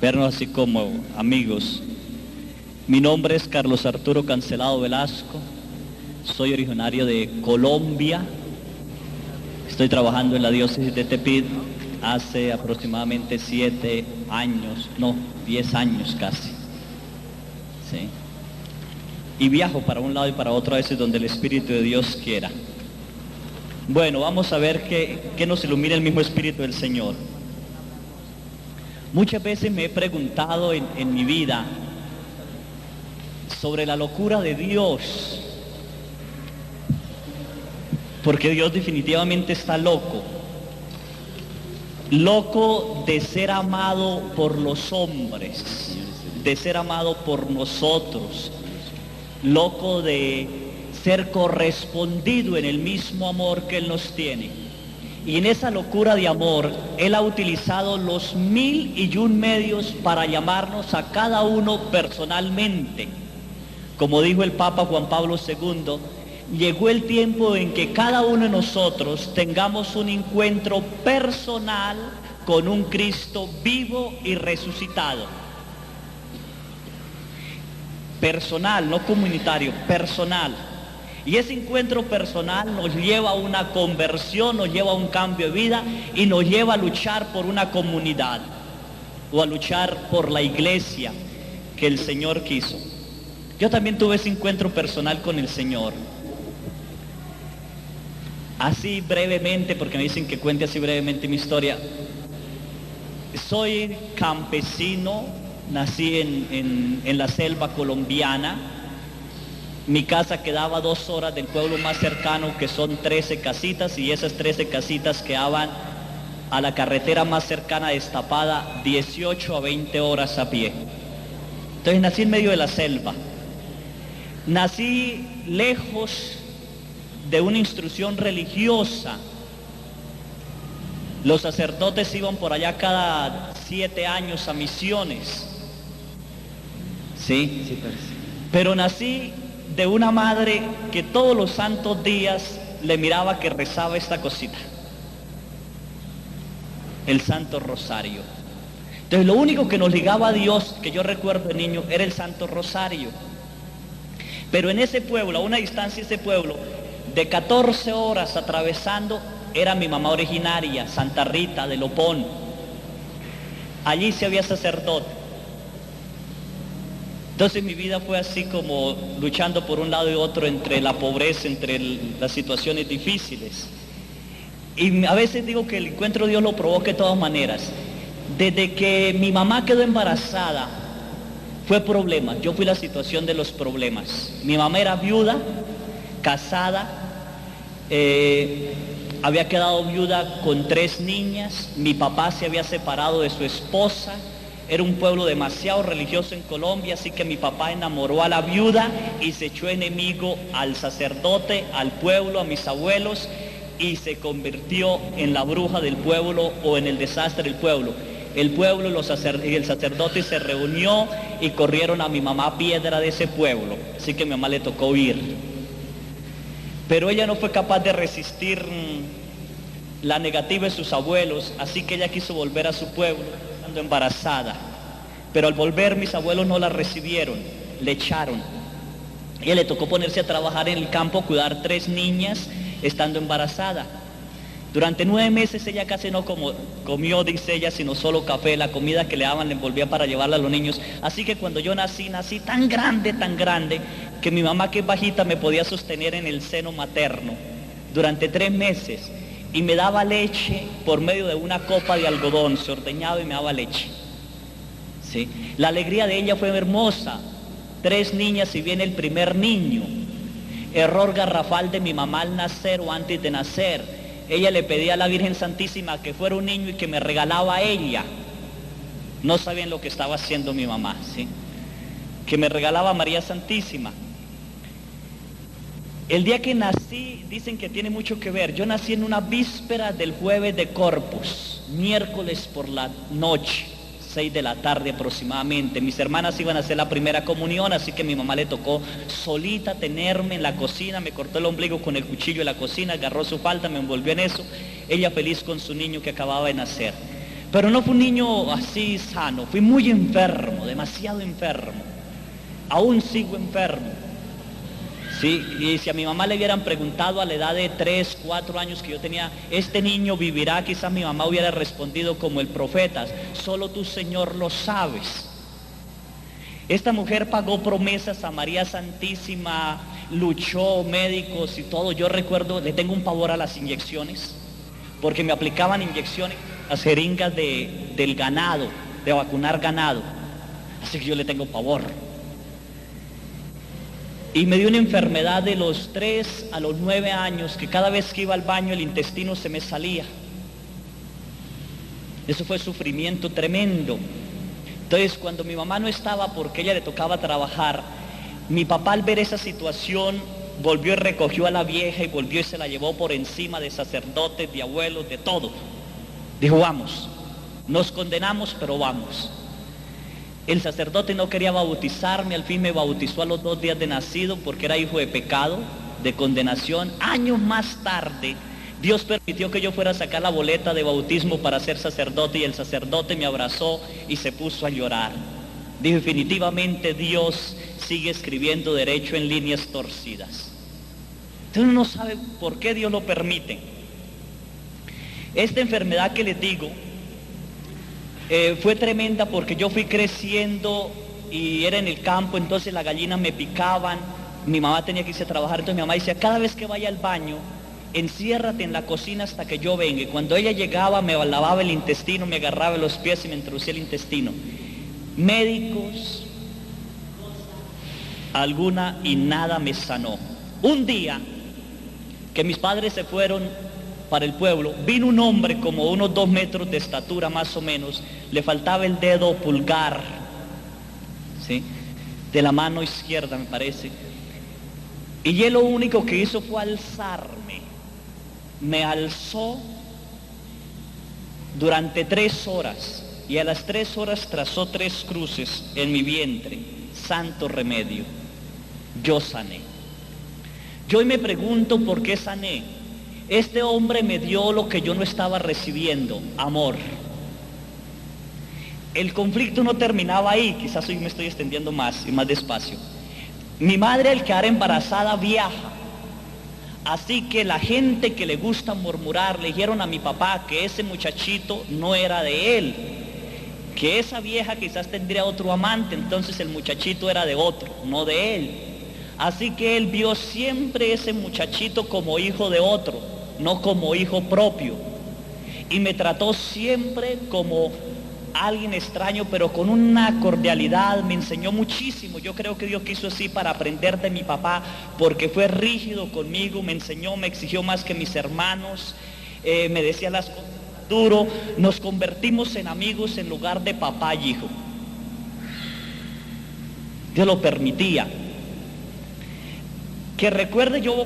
vernos así como amigos. Mi nombre es Carlos Arturo Cancelado Velasco, soy originario de Colombia, estoy trabajando en la diócesis de Tepic hace aproximadamente 7 años, no, 10 años casi, ¿sí? Y viajo para un lado y para otro a veces donde el Espíritu de Dios quiera. Bueno, vamos a ver qué nos ilumina el mismo Espíritu del Señor. Muchas veces me he preguntado en mi vida sobre la locura de Dios, porque Dios definitivamente está loco de ser amado por los hombres, de ser amado por nosotros, loco de ser correspondido en el mismo amor que Él nos tiene. Y en esa locura de amor, Él ha utilizado los 1001 medios para llamarnos a cada uno personalmente. Como dijo el Papa Juan Pablo II, llegó el tiempo en que cada uno de nosotros tengamos un encuentro personal con un Cristo vivo y resucitado. Personal, no comunitario, personal. Y ese encuentro personal nos lleva a una conversión, nos lleva a un cambio de vida y nos lleva a luchar por una comunidad o a luchar por la iglesia que el Señor quiso. Yo también tuve ese encuentro personal con el Señor. Así brevemente, porque me dicen que cuente así brevemente mi historia. Soy campesino, nací en la selva colombiana. Mi casa quedaba 2 horas del pueblo más cercano, que son 13 casitas, y esas 13 casitas quedaban a la carretera más cercana destapada 18 a 20 horas a pie. Entonces nací en medio de la selva. Nací lejos de una instrucción religiosa. Los sacerdotes iban por allá cada 7 años a misiones. ¿Sí? Pero nací de una madre que todos los santos días le miraba que rezaba esta cosita: el Santo Rosario. Entonces lo único que nos ligaba a Dios, que yo recuerdo de niño, era el Santo Rosario. Pero en ese pueblo, a una distancia de ese pueblo, de 14 horas atravesando, era mi mamá originaria, Santa Rita de Lopón. Allí se había sacerdote. Entonces mi vida fue así como luchando por un lado y otro entre la pobreza, entre las situaciones difíciles. Y a veces digo que el encuentro de Dios lo provoca de todas maneras. Desde que mi mamá quedó embarazada, fue problema. Yo fui la situación de los problemas. Mi mamá era viuda, casada, había quedado viuda con 3 niñas. Mi papá se había separado de su esposa. Era un pueblo demasiado religioso en Colombia, así que mi papá enamoró a la viuda y se echó enemigo al sacerdote, al pueblo, a mis abuelos, y se convirtió en la bruja del pueblo o en el desastre del pueblo. El pueblo y el sacerdote se reunió y corrieron a mi mamá a piedra de ese pueblo, así que a mi mamá le tocó huir. Pero ella no fue capaz de resistir la negativa de sus abuelos, así que ella quiso volver a su pueblo, estando embarazada. Pero al volver mis abuelos no la recibieron, le echaron. Ella le tocó ponerse a trabajar en el campo, cuidar 3 niñas, estando embarazada. Durante 9 meses ella casi no comió, dice ella, sino solo café. La comida que le daban le envolvía para llevarla a los niños. Así que cuando yo nací tan grande, que mi mamá, que es bajita, me podía sostener en el seno materno durante 3 meses. Y me daba leche por medio de una copa de algodón, se ordeñaba y me daba leche. ¿Sí? La alegría de ella fue hermosa. 3 niñas y viene el primer niño. Error garrafal de mi mamá al nacer o antes de nacer. Ella le pedía a la Virgen Santísima que fuera un niño y que me regalaba a ella. No sabían lo que estaba haciendo mi mamá, ¿sí? Que me regalaba a María Santísima. El día que nací, dicen que tiene mucho que ver. Yo nací en una víspera del jueves de Corpus, miércoles por la noche, 6 de la tarde aproximadamente. Mis hermanas iban a hacer la primera comunión, así que a mi mamá le tocó solita tenerme en la cocina. Me cortó el ombligo con el cuchillo de la cocina, agarró su falda, me envolvió en eso. Ella feliz con su niño que acababa de nacer. Pero no fue un niño así sano, fui muy enfermo, demasiado enfermo. Aún sigo enfermo. Sí, y si a mi mamá le hubieran preguntado a la edad de 3, 4 años que yo tenía, ¿este niño vivirá? Quizás mi mamá hubiera respondido como el profeta, solo tú, Señor, lo sabes. Esta mujer pagó promesas a María Santísima, luchó, médicos y todo. Yo recuerdo, le tengo un pavor a las inyecciones, porque me aplicaban inyecciones, las jeringas del ganado, de vacunar ganado. Así que yo le tengo pavor. Y me dio una enfermedad de los 3 a los 9 años, que cada vez que iba al baño el intestino se me salía. Eso fue sufrimiento tremendo. Entonces, cuando mi mamá no estaba porque ella le tocaba trabajar, mi papá, al ver esa situación, volvió y recogió a la vieja y volvió y se la llevó por encima de sacerdotes, de abuelos, de todo. Dijo, vamos, nos condenamos, pero vamos. El sacerdote no quería bautizarme, al fin me bautizó a los 2 días de nacido porque era hijo de pecado, de condenación. Años más tarde, Dios permitió que yo fuera a sacar la boleta de bautismo para ser sacerdote, y el sacerdote me abrazó y se puso a llorar. Dijo, definitivamente Dios sigue escribiendo derecho en líneas torcidas. Entonces uno no sabe por qué Dios lo permite. Esta enfermedad que les digo, fue tremenda porque yo fui creciendo y era en el campo, entonces las gallinas me picaban, mi mamá tenía que irse a trabajar, entonces mi mamá decía, cada vez que vaya al baño, enciérrate en la cocina hasta que yo venga. Y cuando ella llegaba me lavaba el intestino, me agarraba los pies y me introducía el intestino. Médicos, alguna y nada me sanó. Un día que mis padres se fueron para el pueblo, vino un hombre como unos 2 metros de estatura más o menos, le faltaba el dedo pulgar, ¿sí?, de la mano izquierda me parece, y él lo único que hizo fue alzarme, me alzó durante 3 horas, y a las 3 horas trazó 3 cruces en mi vientre. Santo remedio, yo sané. Yo hoy me pregunto por qué sané. Este hombre me dio lo que yo no estaba recibiendo, amor. El conflicto no terminaba ahí, quizás hoy me estoy extendiendo más y más despacio. Mi madre, al quedar embarazada, viaja. Así que la gente que le gusta murmurar, le dijeron a mi papá que ese muchachito no era de él, que esa vieja quizás tendría otro amante, entonces el muchachito era de otro, no de él. Así que él vio siempre ese muchachito como hijo de otro, no como hijo propio, y me trató siempre como alguien extraño, pero con una cordialidad. Me enseñó muchísimo. Yo creo que Dios quiso así para aprender de mi papá, porque fue rígido conmigo, me enseñó, me exigió más que mis hermanos, me decía las cosas duro. Nos convertimos en amigos en lugar de papá y hijo. Dios lo permitía. Que recuerde, yo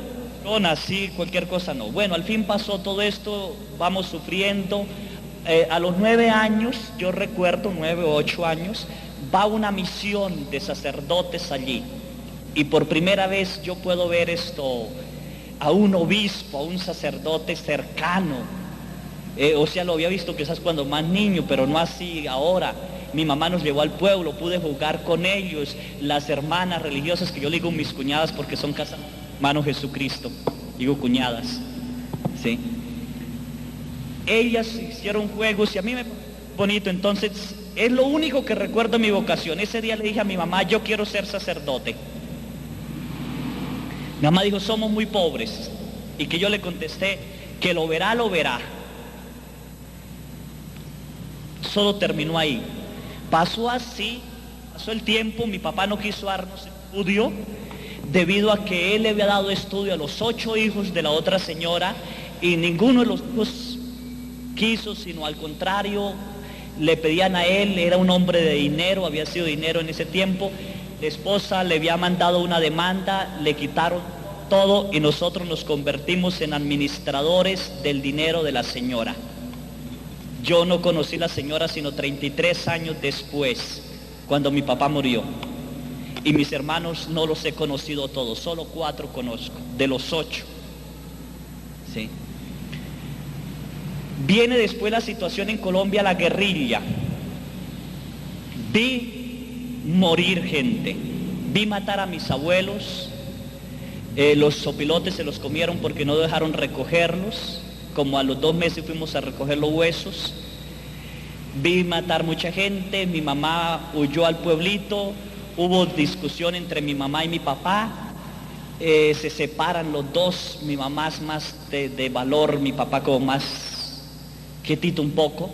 nací, cualquier cosa no. Bueno, al fin pasó todo esto, vamos sufriendo. A los 9 años, yo recuerdo, 9 o 8 años, va una misión de sacerdotes allí. Y por primera vez yo puedo ver esto, a un obispo, a un sacerdote cercano. O sea, lo había visto quizás cuando más niño, pero no así ahora. Mi mamá nos llevó al pueblo, pude jugar con ellos, las hermanas religiosas, que yo le digo mis cuñadas porque son casadas, hermano Jesucristo, digo cuñadas, ¿sí? Ellas hicieron juegos y a mí me pareció bonito. Entonces es lo único que recuerdo de mi vocación. Ese día le dije a mi mamá, yo quiero ser sacerdote. Mi mamá dijo, somos muy pobres, y que yo le contesté, que lo verá, lo verá. Solo terminó ahí. Pasó así, pasó el tiempo, mi papá no quiso darnos estudio, debido a que él le había dado estudio a los 8 hijos de la otra señora, y ninguno de los hijos quiso, sino al contrario, le pedían a él. Era un hombre de dinero, había sido dinero en ese tiempo. La esposa le había mandado una demanda, le quitaron todo y nosotros nos convertimos en administradores del dinero de la señora. Yo no conocí a la señora sino 33 años después, cuando mi papá murió. Y mis hermanos no los he conocido todos, solo 4 conozco, de los 8. ¿Sí? Viene después la situación en Colombia, la guerrilla. Vi morir gente, vi matar a mis abuelos, los sopilotes se los comieron porque no dejaron recogerlos, como a los 2 meses fuimos a recoger los huesos. Vi matar mucha gente, mi mamá huyó al pueblito, hubo discusión entre mi mamá y mi papá, se separan los dos, mi mamá es más de valor, mi papá como más quietito un poco,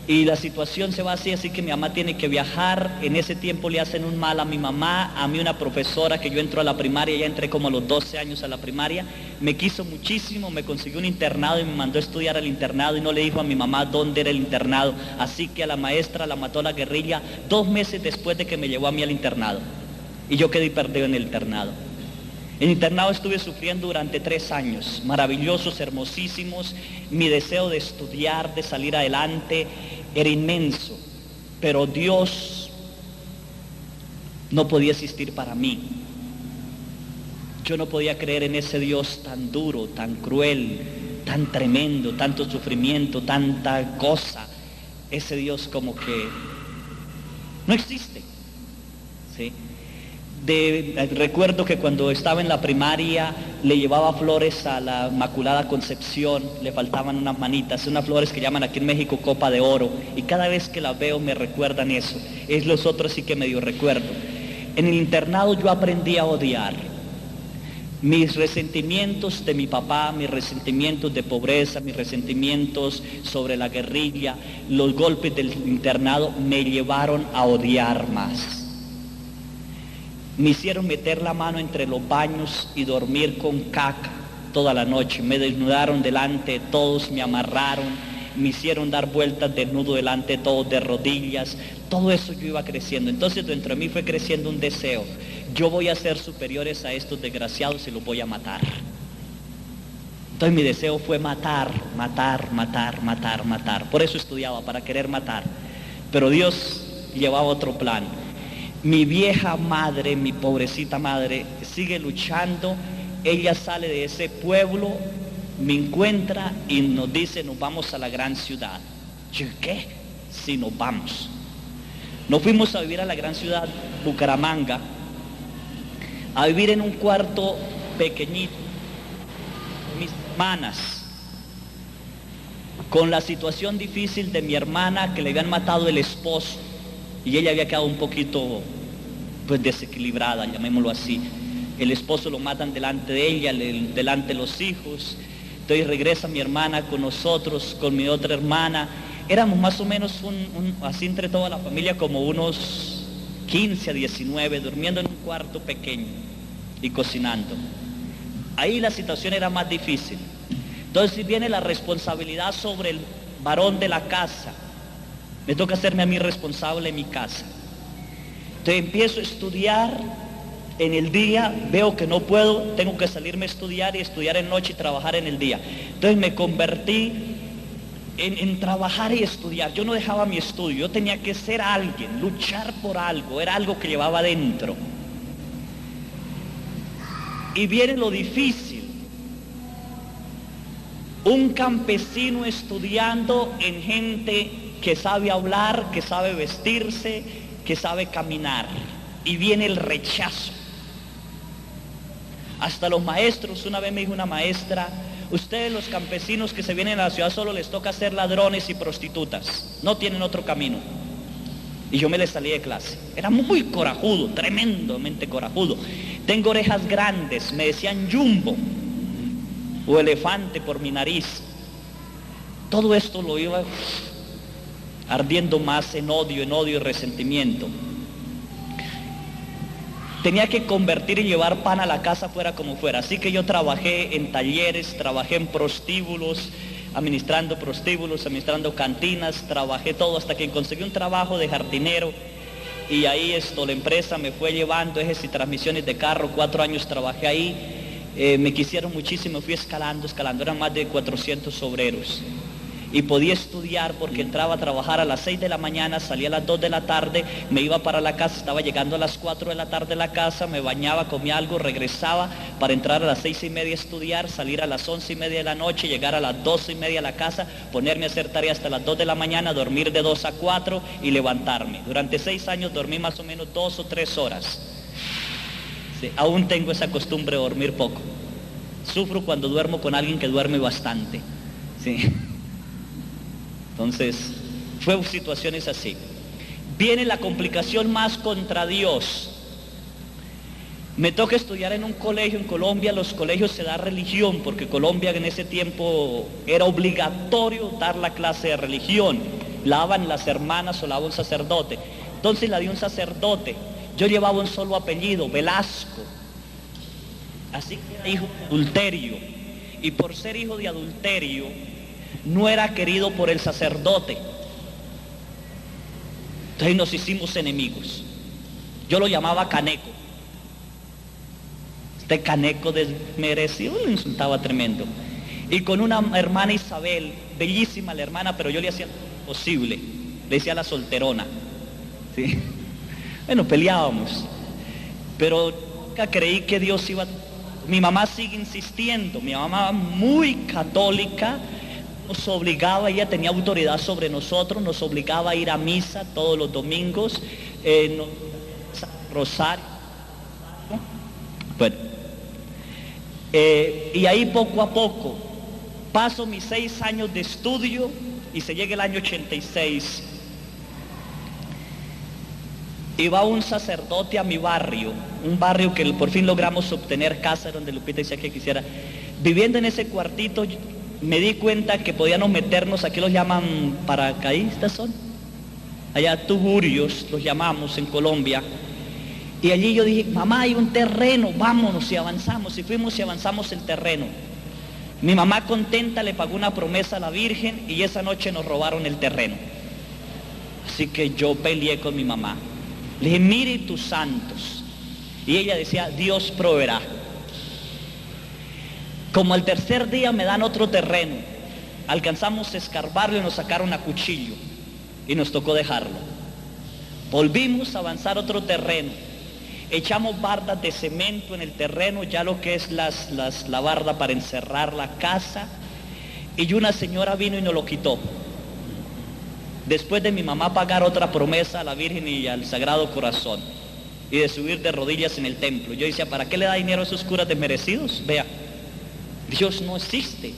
y la situación se va así que mi mamá tiene que viajar. En ese tiempo le hacen un mal a mi mamá, a mí una profesora que yo entro a la primaria, ya entré como a los 12 años a la primaria, me quiso muchísimo, me consiguió un internado y me mandó a estudiar al internado y no le dijo a mi mamá dónde era el internado, así que a la maestra la mató la guerrilla 2 meses después de que me llevó a mí al internado y yo quedé perdido en el internado. En el internado estuve sufriendo durante 3 años, maravillosos, hermosísimos, mi deseo de estudiar, de salir adelante, era inmenso, pero Dios no podía existir para mí. Yo no podía creer en ese Dios tan duro, tan cruel, tan tremendo, tanto sufrimiento, tanta cosa. Ese Dios como que no existe, ¿sí? Recuerdo que cuando estaba en la primaria le llevaba flores a la Inmaculada Concepción, le faltaban unas manitas, unas flores que llaman aquí en México copa de oro, y cada vez que las veo me recuerdan eso. Es los otros sí que medio recuerdo. En el internado yo aprendí a odiar. Mis resentimientos de mi papá, mis resentimientos de pobreza, mis resentimientos sobre la guerrilla, los golpes del internado me llevaron a odiar más. Me hicieron meter la mano entre los baños y dormir con caca toda la noche. Me desnudaron delante de todos, me amarraron, me hicieron dar vueltas desnudo delante de todos, de rodillas. Todo eso yo iba creciendo. Entonces dentro de mí fue creciendo un deseo. Yo voy a ser superiores a estos desgraciados y los voy a matar. Entonces mi deseo fue matar, matar, matar, matar, matar. Por eso estudiaba, para querer matar. Pero Dios llevaba otro plan. Mi vieja madre, mi pobrecita madre, sigue luchando. Ella sale de ese pueblo, me encuentra y nos dice, nos vamos a la gran ciudad. Yo, ¿qué? Sí, nos vamos. Nos fuimos a vivir a la gran ciudad, Bucaramanga, a vivir en un cuarto pequeñito, mis hermanas, con la situación difícil de mi hermana que le habían matado el esposo. Y ella había quedado un poquito, pues, desequilibrada, llamémoslo así. El esposo lo matan delante de ella, delante de los hijos. Entonces regresa mi hermana con nosotros, con mi otra hermana. Éramos más o menos, así entre toda la familia, como unos 15 a 19, durmiendo en un cuarto pequeño y cocinando. Ahí la situación era más difícil. Entonces viene la responsabilidad sobre el varón de la casa. Me toca hacerme a mí responsable en mi casa. Entonces empiezo a estudiar en el día, veo que no puedo, tengo que salirme a estudiar y estudiar en noche y trabajar en el día. Entonces me convertí en trabajar y estudiar. Yo no dejaba mi estudio, yo tenía que ser alguien, luchar por algo, era algo que llevaba dentro. Y viene lo difícil. Un campesino estudiando en gente que sabe hablar, que sabe vestirse, que sabe caminar, y viene el rechazo. Hasta los maestros, una vez me dijo una maestra, ustedes los campesinos que se vienen a la ciudad solo les toca ser ladrones y prostitutas, no tienen otro camino. Y yo me les salí de clase, era muy corajudo, tremendamente corajudo. Tengo orejas grandes, me decían jumbo o elefante por mi nariz. Todo esto lo iba ardiendo más en odio y resentimiento. Tenía que convertir y llevar pan a la casa fuera como fuera. Así que yo trabajé en talleres, trabajé en prostíbulos, administrando prostíbulos, administrando cantinas, trabajé todo hasta que conseguí un trabajo de jardinero. Y ahí la empresa me fue llevando ejes y transmisiones de carro. 4 años trabajé ahí. Me quisieron muchísimo, fui escalando, eran más de 400 obreros. y podía estudiar porque entraba a trabajar a las 6 de la mañana, salía a las 2 de la tarde, me iba para la casa, estaba llegando a las 4 de la tarde a la casa, me bañaba, comía algo, regresaba para entrar a las 6:30 a estudiar, salir a las 11:30 de la noche, llegar a las 12:30 a la casa, ponerme a hacer tareas hasta las 2 de la mañana, dormir de 2 a 4 y levantarme. Durante 6 años dormí más o menos 2 o 3 horas. Sí, aún tengo esa costumbre de dormir poco. Sufro cuando duermo con alguien que duerme bastante. Sí. Entonces, fue situaciones así. Viene la complicación más contra Dios. Me toca estudiar en un colegio en Colombia. Los colegios se da religión, porque Colombia en ese tiempo era obligatorio dar la clase de religión. La daban las hermanas o la daba un sacerdote. Entonces la dio un sacerdote. Yo llevaba un solo apellido, Velasco. Así que era hijo de adulterio. Y por ser hijo de adulterio, no era querido por el sacerdote. Entonces nos hicimos enemigos. Yo lo llamaba Caneco. Este Caneco desmerecido, lo insultaba tremendo. Y con una hermana Isabel, bellísima la hermana, pero yo le hacía lo posible. Le decía la solterona. ¿Sí? Bueno, peleábamos. Pero nunca creí que Dios iba a... Mi mamá sigue insistiendo. Mi mamá muy católica, nos obligaba, ella tenía autoridad sobre nosotros, nos obligaba a ir a misa todos los domingos, rosario. Bueno, y ahí poco a poco, paso mis 6 años de estudio y se llega el año 86. Y va un sacerdote a mi barrio, un barrio que por fin logramos obtener casa, donde Lupita decía que quisiera. Viviendo en ese cuartito, me di cuenta que podíamos meternos, aquí los llaman paracaidistas son, allá tuburios los llamamos en Colombia, y allí yo dije, mamá, hay un terreno, vámonos, y avanzamos, y fuimos y avanzamos el terreno. Mi mamá contenta le pagó una promesa a la Virgen y esa noche nos robaron el terreno. Así que yo peleé con mi mamá, le dije, mire tus santos, y ella decía, Dios proveerá. Como al tercer día me dan otro terreno, alcanzamos a escarbarlo y nos sacaron a cuchillo y nos tocó dejarlo. Volvimos a avanzar otro terreno, echamos bardas de cemento en el terreno, ya lo que es la barda para encerrar la casa, y una señora vino y nos lo quitó. Después de mi mamá pagar otra promesa a la Virgen y al Sagrado Corazón y de subir de rodillas en el templo, yo decía, ¿para qué le da dinero a esos curas desmerecidos? Vea, Dios no existe.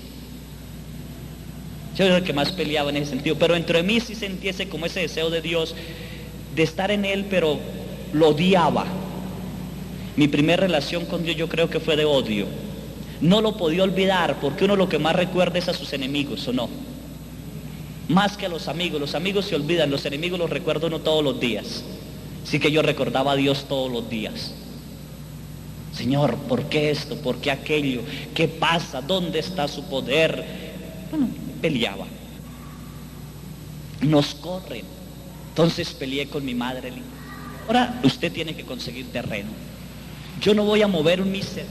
Yo era el que más peleaba en ese sentido, pero dentro de mí sí sentí como ese deseo de Dios, de estar en Él, pero lo odiaba. Mi primera relación con Dios yo creo que fue de odio. No lo podía olvidar, porque uno lo que más recuerda es a sus enemigos, ¿o no? Más que a los amigos se olvidan, los enemigos los recuerda uno todos los días. Así que yo recordaba a Dios todos los días. Señor, ¿por qué esto? ¿Por qué aquello? ¿Qué pasa? ¿Dónde está su poder? Bueno, peleaba. Nos corren. Entonces peleé con mi madre. Ahora usted tiene que conseguir terreno. Yo no voy a mover un mísero.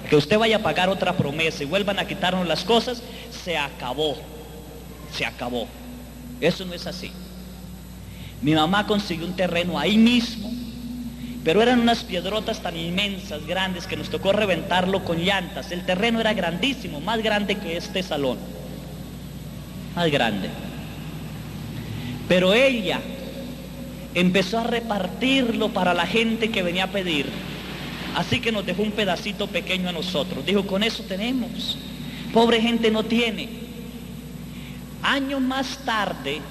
Que usted vaya a pagar otra promesa y vuelvan a quitarnos las cosas, se acabó. Se acabó. Eso no es así. Mi mamá consiguió un terreno ahí mismo, pero eran unas piedrotas tan inmensas, grandes, que nos tocó reventarlo con llantas. El terreno era grandísimo, más grande que este salón. Más grande. Pero ella empezó a repartirlo para la gente que venía a pedir. Así que nos dejó un pedacito pequeño a nosotros. Dijo, con eso tenemos. Pobre gente no tiene. Años más tarde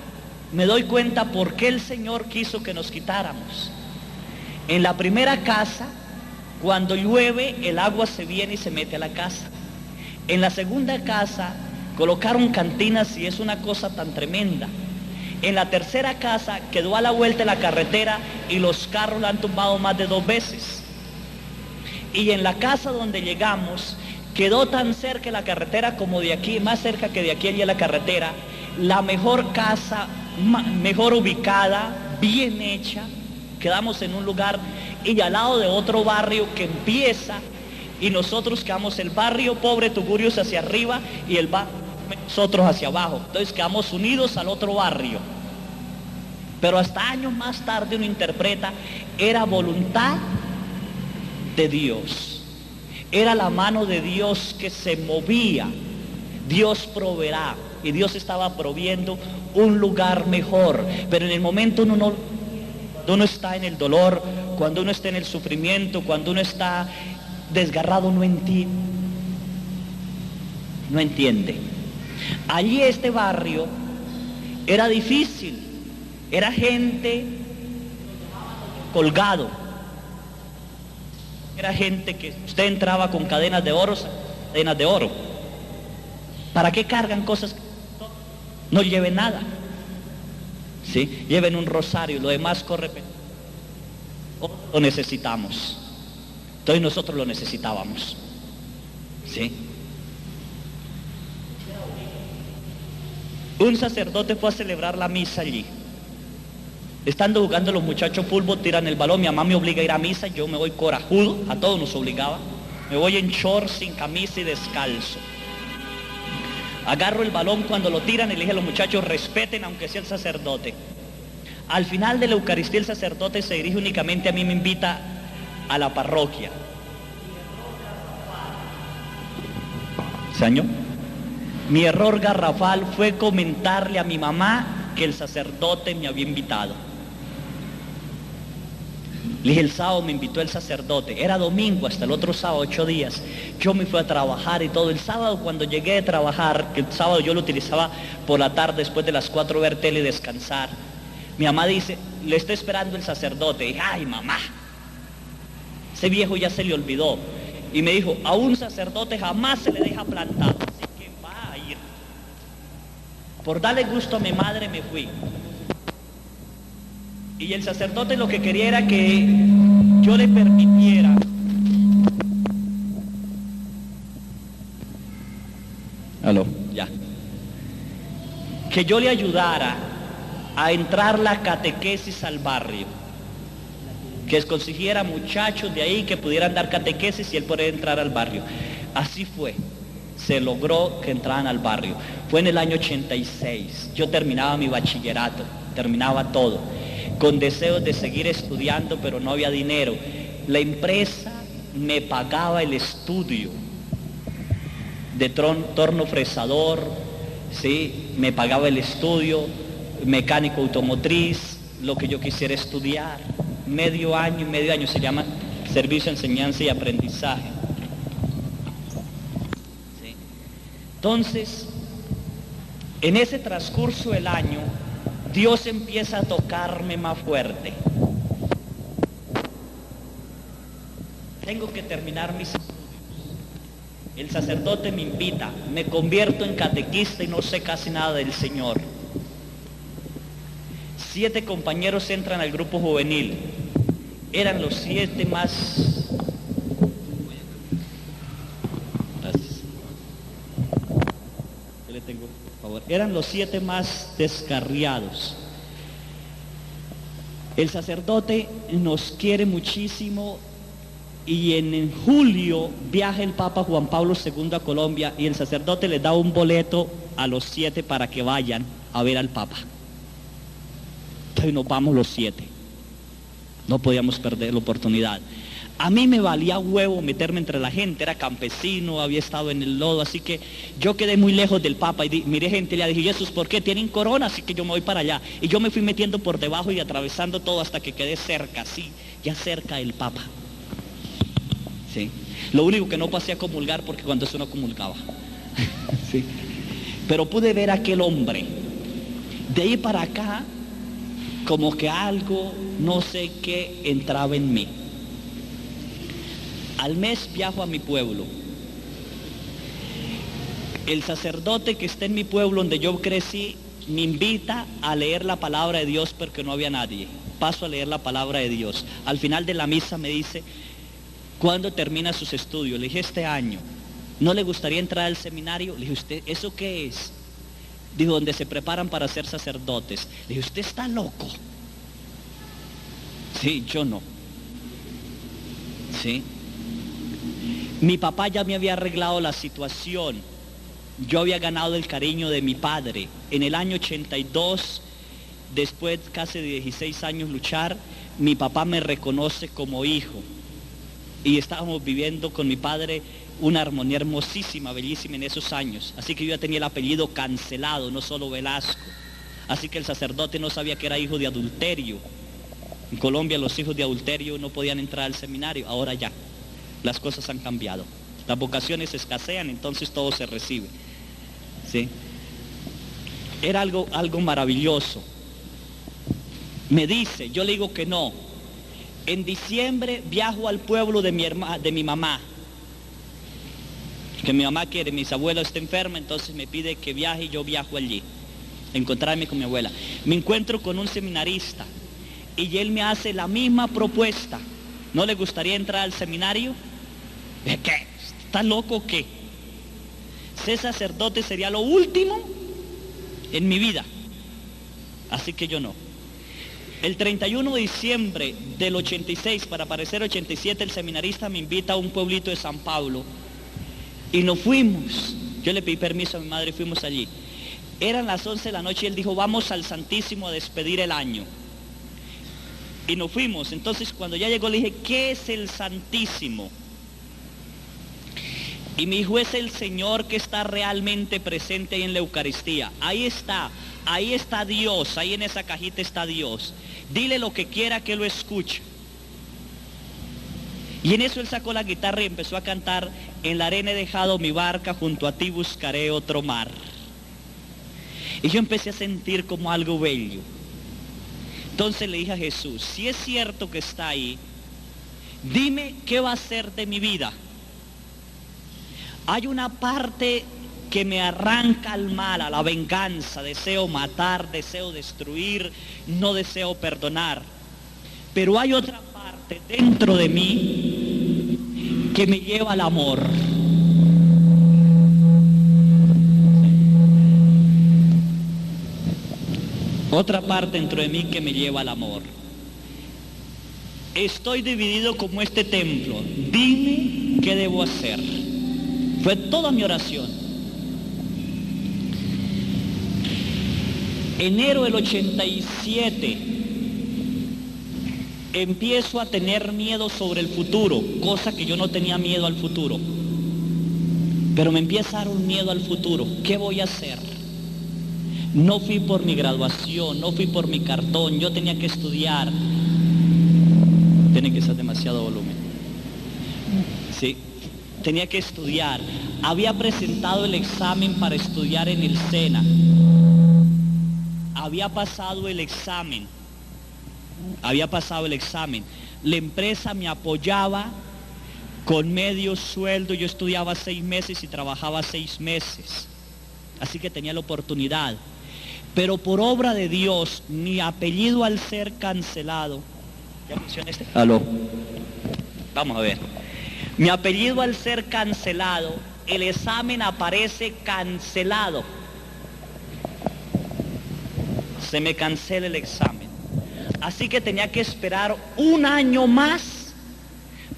me doy cuenta por qué el Señor quiso que nos quitáramos. En la primera casa, cuando llueve, el agua se viene y se mete a la casa. En la segunda casa, colocaron cantinas y es una cosa tan tremenda. En la tercera casa, quedó a la vuelta de la carretera y los carros la han tumbado más de 2 veces. Y en la casa donde llegamos, quedó tan cerca de la carretera como de aquí, más cerca que de aquí allí a la carretera, la mejor casa, mejor ubicada, bien hecha. Quedamos en un lugar y al lado de otro barrio que empieza, y nosotros quedamos el barrio pobre Tugurios hacia arriba y el barrio nosotros hacia abajo. Entonces quedamos unidos al otro barrio. Pero hasta años más tarde uno interpreta, era voluntad de Dios. Era la mano de Dios que se movía. Dios proveerá. Y Dios estaba proviendo un lugar mejor. Pero en el momento cuando uno está en el dolor, cuando uno está en el sufrimiento, cuando uno está desgarrado, no entiende. Allí este barrio era difícil. Era gente colgado. Era gente que usted entraba con cadenas de oro, cadenas de oro. ¿Para qué cargan cosas que no lleven nada? ¿Sí? Lleven un rosario, lo demás corre. Lo necesitamos. Entonces nosotros lo necesitábamos. ¿Sí? Un sacerdote fue a celebrar la misa allí. Estando jugando los muchachos fútbol, tiran el balón, mi mamá me obliga a ir a misa, yo me voy corajudo, a todos nos obligaba. Me voy en short, sin camisa y descalzo. Agarro el balón cuando lo tiran y le dije a los muchachos, respeten aunque sea el sacerdote. Al final de la Eucaristía el sacerdote se dirige únicamente a mí, me invita a la parroquia. ¿Señor? Mi error garrafal fue comentarle a mi mamá que el sacerdote me había invitado. Le dije, el sábado me invitó el sacerdote, era domingo, hasta el otro sábado, 8 días. Yo me fui a trabajar y todo. El sábado cuando llegué de trabajar, que el sábado yo lo utilizaba por la tarde, después de las 4 ver tele y descansar. Mi mamá dice, le estoy esperando el sacerdote. Y dije, ay mamá, ese viejo ya se le olvidó. Y me dijo, a un sacerdote jamás se le deja plantado, así que va a ir. Por darle gusto a mi madre me fui. Y el sacerdote lo que quería era que yo le permitiera ya, que yo le ayudara a entrar la catequesis al barrio, que consiguiera muchachos de ahí que pudieran dar catequesis y él pudiera entrar al barrio. Así fue, se logró que entraran al barrio. Fue en el año 86, yo terminaba mi bachillerato, terminaba todo, con deseos de seguir estudiando, pero no había dinero. La empresa me pagaba el estudio de torno fresador, ¿sí? Me pagaba el estudio, mecánico automotriz, lo que yo quisiera estudiar. Medio año, se llama servicio, enseñanza y aprendizaje. ¿Sí? Entonces, en ese transcurso del año, Dios empieza a tocarme más fuerte. Tengo que terminar mis estudios. El sacerdote me invita, me convierto en catequista y no sé casi nada del Señor. 7 compañeros entran al grupo juvenil. Eran los 7 más... Gracias. Yo le tengo, por favor. Eran los 7 más descarriados. El sacerdote nos quiere muchísimo y en julio viaja el Papa Juan Pablo II a Colombia y el sacerdote les da un boleto a los 7 para que vayan a ver al Papa. Entonces nos vamos los 7. No podíamos perder la oportunidad. A mí me valía huevo meterme entre la gente, era campesino, había estado en el lodo, así que yo quedé muy lejos del Papa y miré gente y le dije, Jesús, ¿por qué? Tienen corona, así que yo me voy para allá. Y yo me fui metiendo por debajo y atravesando todo hasta que quedé cerca, sí, ya cerca del Papa. ¿Sí? Lo único que no pasé a comulgar porque cuando eso no comulgaba. ¿Sí? Pero pude ver a aquel hombre. De ahí para acá, como que algo, no sé qué, entraba en mí. Al mes viajo a mi pueblo. El sacerdote que está en mi pueblo donde yo crecí me invita a leer la palabra de Dios porque no había nadie. Paso a leer la palabra de Dios. Al final de la misa me dice, ¿cuándo termina sus estudios? Le dije, este año. ¿No le gustaría entrar al seminario? Le dije, ¿usted eso qué es? Dijo, donde se preparan para ser sacerdotes. Le dije, ¿usted está loco? Sí, yo no. Sí. Mi papá ya me había arreglado la situación. yo había ganado el cariño de mi padre. En el año 82, después casi de 16 años luchar, mi papá me reconoce como hijo. Y estábamos viviendo con mi padre una armonía hermosísima, bellísima en esos años. Así que yo ya tenía el apellido Cancelado, no solo Velasco. Así que el sacerdote no sabía que era hijo de adulterio. En Colombia los hijos de adulterio no podían entrar al seminario, ahora ya. Las cosas han cambiado. Las vocaciones escasean, entonces todo se recibe. ¿Sí? Era algo maravilloso. Me dice, yo le digo que no. En diciembre viajo al pueblo de mi mamá. Que mi mamá quiere, mis abuelos está enferma, entonces me pide que viaje y yo viajo allí. A encontrarme con mi abuela. Me encuentro con un seminarista y él me hace la misma propuesta. ¿No le gustaría entrar al seminario? ¿De qué? ¿Está loco o qué? Ser sacerdote sería lo último en mi vida. Así que yo no. El 31 de diciembre del 86, para parecer 87, el seminarista me invita a un pueblito de San Pablo. Y nos fuimos. Yo le pedí permiso a mi madre y fuimos allí. Eran las 11 de la noche y él dijo, vamos al Santísimo a despedir el año. Y nos fuimos. Entonces cuando ya llegó le dije, ¿qué es el Santísimo? Y me dijo, es el Señor que está realmente presente ahí en la Eucaristía. Ahí está Dios, ahí en esa cajita está Dios. Dile lo que quiera que lo escuche. Y en eso él sacó la guitarra y empezó a cantar, en la arena he dejado mi barca, junto a ti buscaré otro mar. Y yo empecé a sentir como algo bello. Entonces le dije a Jesús, si es cierto que está ahí, dime qué va a hacer de mi vida. Hay una parte que me arranca al mal, a la venganza, deseo matar, deseo destruir, no deseo perdonar. Pero hay otra parte dentro de mí que me lleva al amor. Otra parte dentro de mí que me lleva al amor. Estoy dividido como este templo. Dime qué debo hacer. Fue toda mi oración. Enero del 87, empiezo a tener miedo sobre el futuro, cosa que yo no tenía miedo al futuro. Pero me empieza a dar un miedo al futuro. ¿Qué voy a hacer? No fui por mi graduación, no fui por mi cartón, yo tenía que estudiar. Tiene que ser demasiado volumen. Sí, tenía que estudiar. Había presentado el examen para estudiar en el SENA. Había pasado el examen. La empresa me apoyaba con medio sueldo. Yo estudiaba 6 meses y trabajaba 6 meses. Así que tenía la oportunidad. Pero por obra de Dios, mi apellido al ser cancelado. ¿Ya funciona este? Aló. Vamos a ver. Mi apellido al ser cancelado, el examen aparece cancelado. Se me cancela el examen. Así que tenía que esperar 1 año más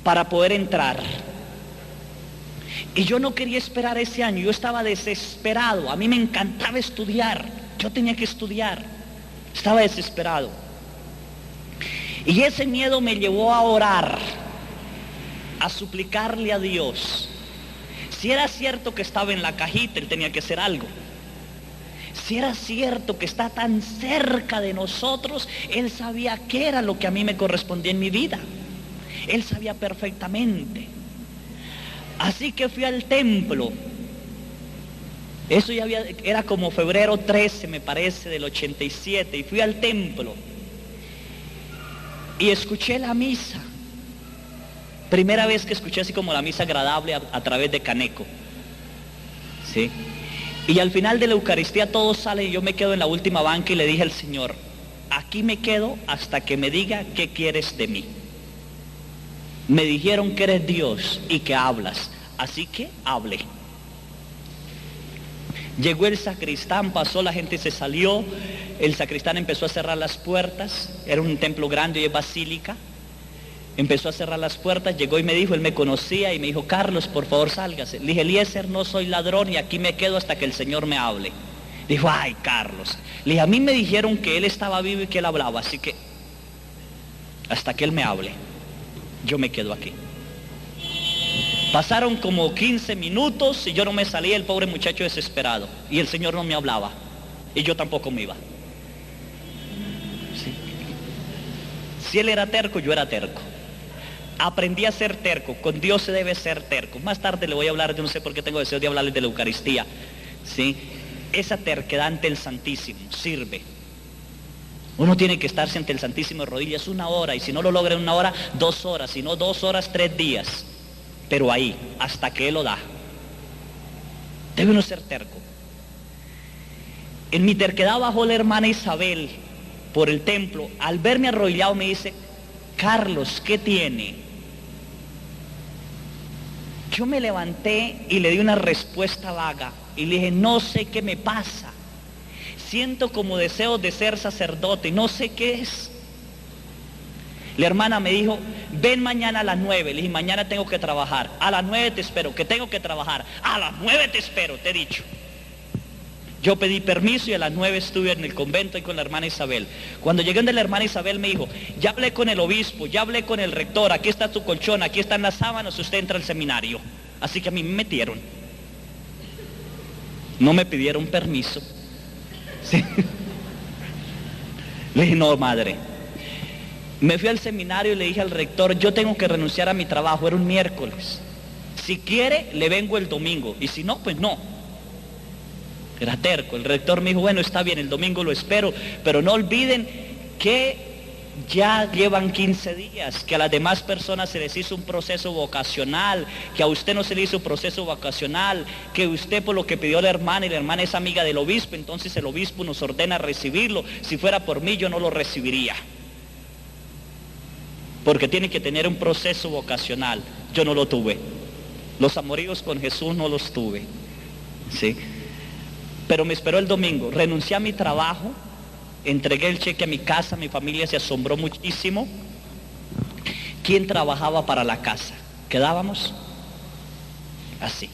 para poder entrar. Y yo no quería esperar ese año, yo estaba desesperado. A mí me encantaba estudiar, yo tenía que estudiar. Estaba desesperado. Y ese miedo me llevó a orar, a suplicarle a Dios. Si era cierto que estaba en la cajita, Él tenía que hacer algo. Si era cierto que está tan cerca de nosotros, Él sabía qué era lo que a mí me correspondía en mi vida. Él sabía perfectamente. Así que fui al templo. Eso ya era como febrero 13, me parece, del 87. Y fui al templo. Y escuché la misa. Primera vez que escuché así como la misa agradable a través de Caneco. ¿Sí? Y al final de la Eucaristía todo sale y yo me quedo en la última banca y le dije al Señor, aquí me quedo hasta que me diga qué quieres de mí. Me dijeron que eres Dios y que hablas, así que hablé. Llegó el sacristán, pasó, la gente se salió, el sacristán empezó a cerrar las puertas, era un templo grande y es basílica. Empezó a cerrar las puertas, llegó y me dijo, él me conocía y me dijo, Carlos, por favor sálgase. Le dije, Eliezer, no soy ladrón y aquí me quedo hasta que el Señor me hable. Dijo, ay, Carlos. Le dije, a mí me dijeron que él estaba vivo y que él hablaba, así que hasta que él me hable, yo me quedo aquí. Pasaron como 15 minutos y yo no me salía, el pobre muchacho desesperado. Y el Señor no me hablaba y yo tampoco me iba. ¿Sí? Si él era terco, yo era terco. Aprendí a ser terco, con Dios se debe ser terco. Más tarde le voy a hablar, yo no sé por qué tengo deseo de hablarles de la Eucaristía. ¿Sí? Esa terquedad ante el Santísimo sirve. Uno tiene que estarse ante el Santísimo de rodillas 1 hora, y si no lo logra en 1 hora, 2 horas, si no 2 horas, 3 días. Pero ahí, hasta que Él lo da. Debe uno ser terco. En mi terquedad bajó la hermana Isabel por el templo. Al verme arrodillado me dice, Carlos, ¿qué tiene? Yo me levanté y le di una respuesta vaga y le dije, no sé qué me pasa. Siento como deseo de ser sacerdote, no sé qué es. La hermana me dijo, ven mañana a las 9. Le dije, mañana tengo que trabajar. A las 9 te espero, que tengo que trabajar. A las 9 te espero, te he dicho. Yo pedí permiso y a las 9 estuve en el convento y con la hermana Isabel. Cuando llegué donde la hermana Isabel me dijo, ya hablé con el obispo, ya hablé con el rector, aquí está tu colchón, aquí están las sábanas, usted entra al seminario. Así que a mí me metieron. No me pidieron permiso. ¿Sí? Le dije, no, madre. Me fui al seminario y le dije al rector, yo tengo que renunciar a mi trabajo, era un miércoles. Si quiere, le vengo el domingo, y si no, pues no. Era terco. El rector me dijo, bueno, está bien, el domingo lo espero, pero no olviden que ya llevan 15 días, que a las demás personas se les hizo un proceso vocacional, que a usted no se le hizo un proceso vocacional, que usted por lo que pidió la hermana, y la hermana es amiga del obispo, entonces el obispo nos ordena recibirlo. Si fuera por mí, yo no lo recibiría. Porque tiene que tener un proceso vocacional. Yo no lo tuve. Los amoríos con Jesús no los tuve. ¿Sí? Pero me esperó el domingo, renuncié a mi trabajo, entregué el cheque a mi casa, mi familia se asombró muchísimo. ¿Quién trabajaba para la casa? Quedábamos así.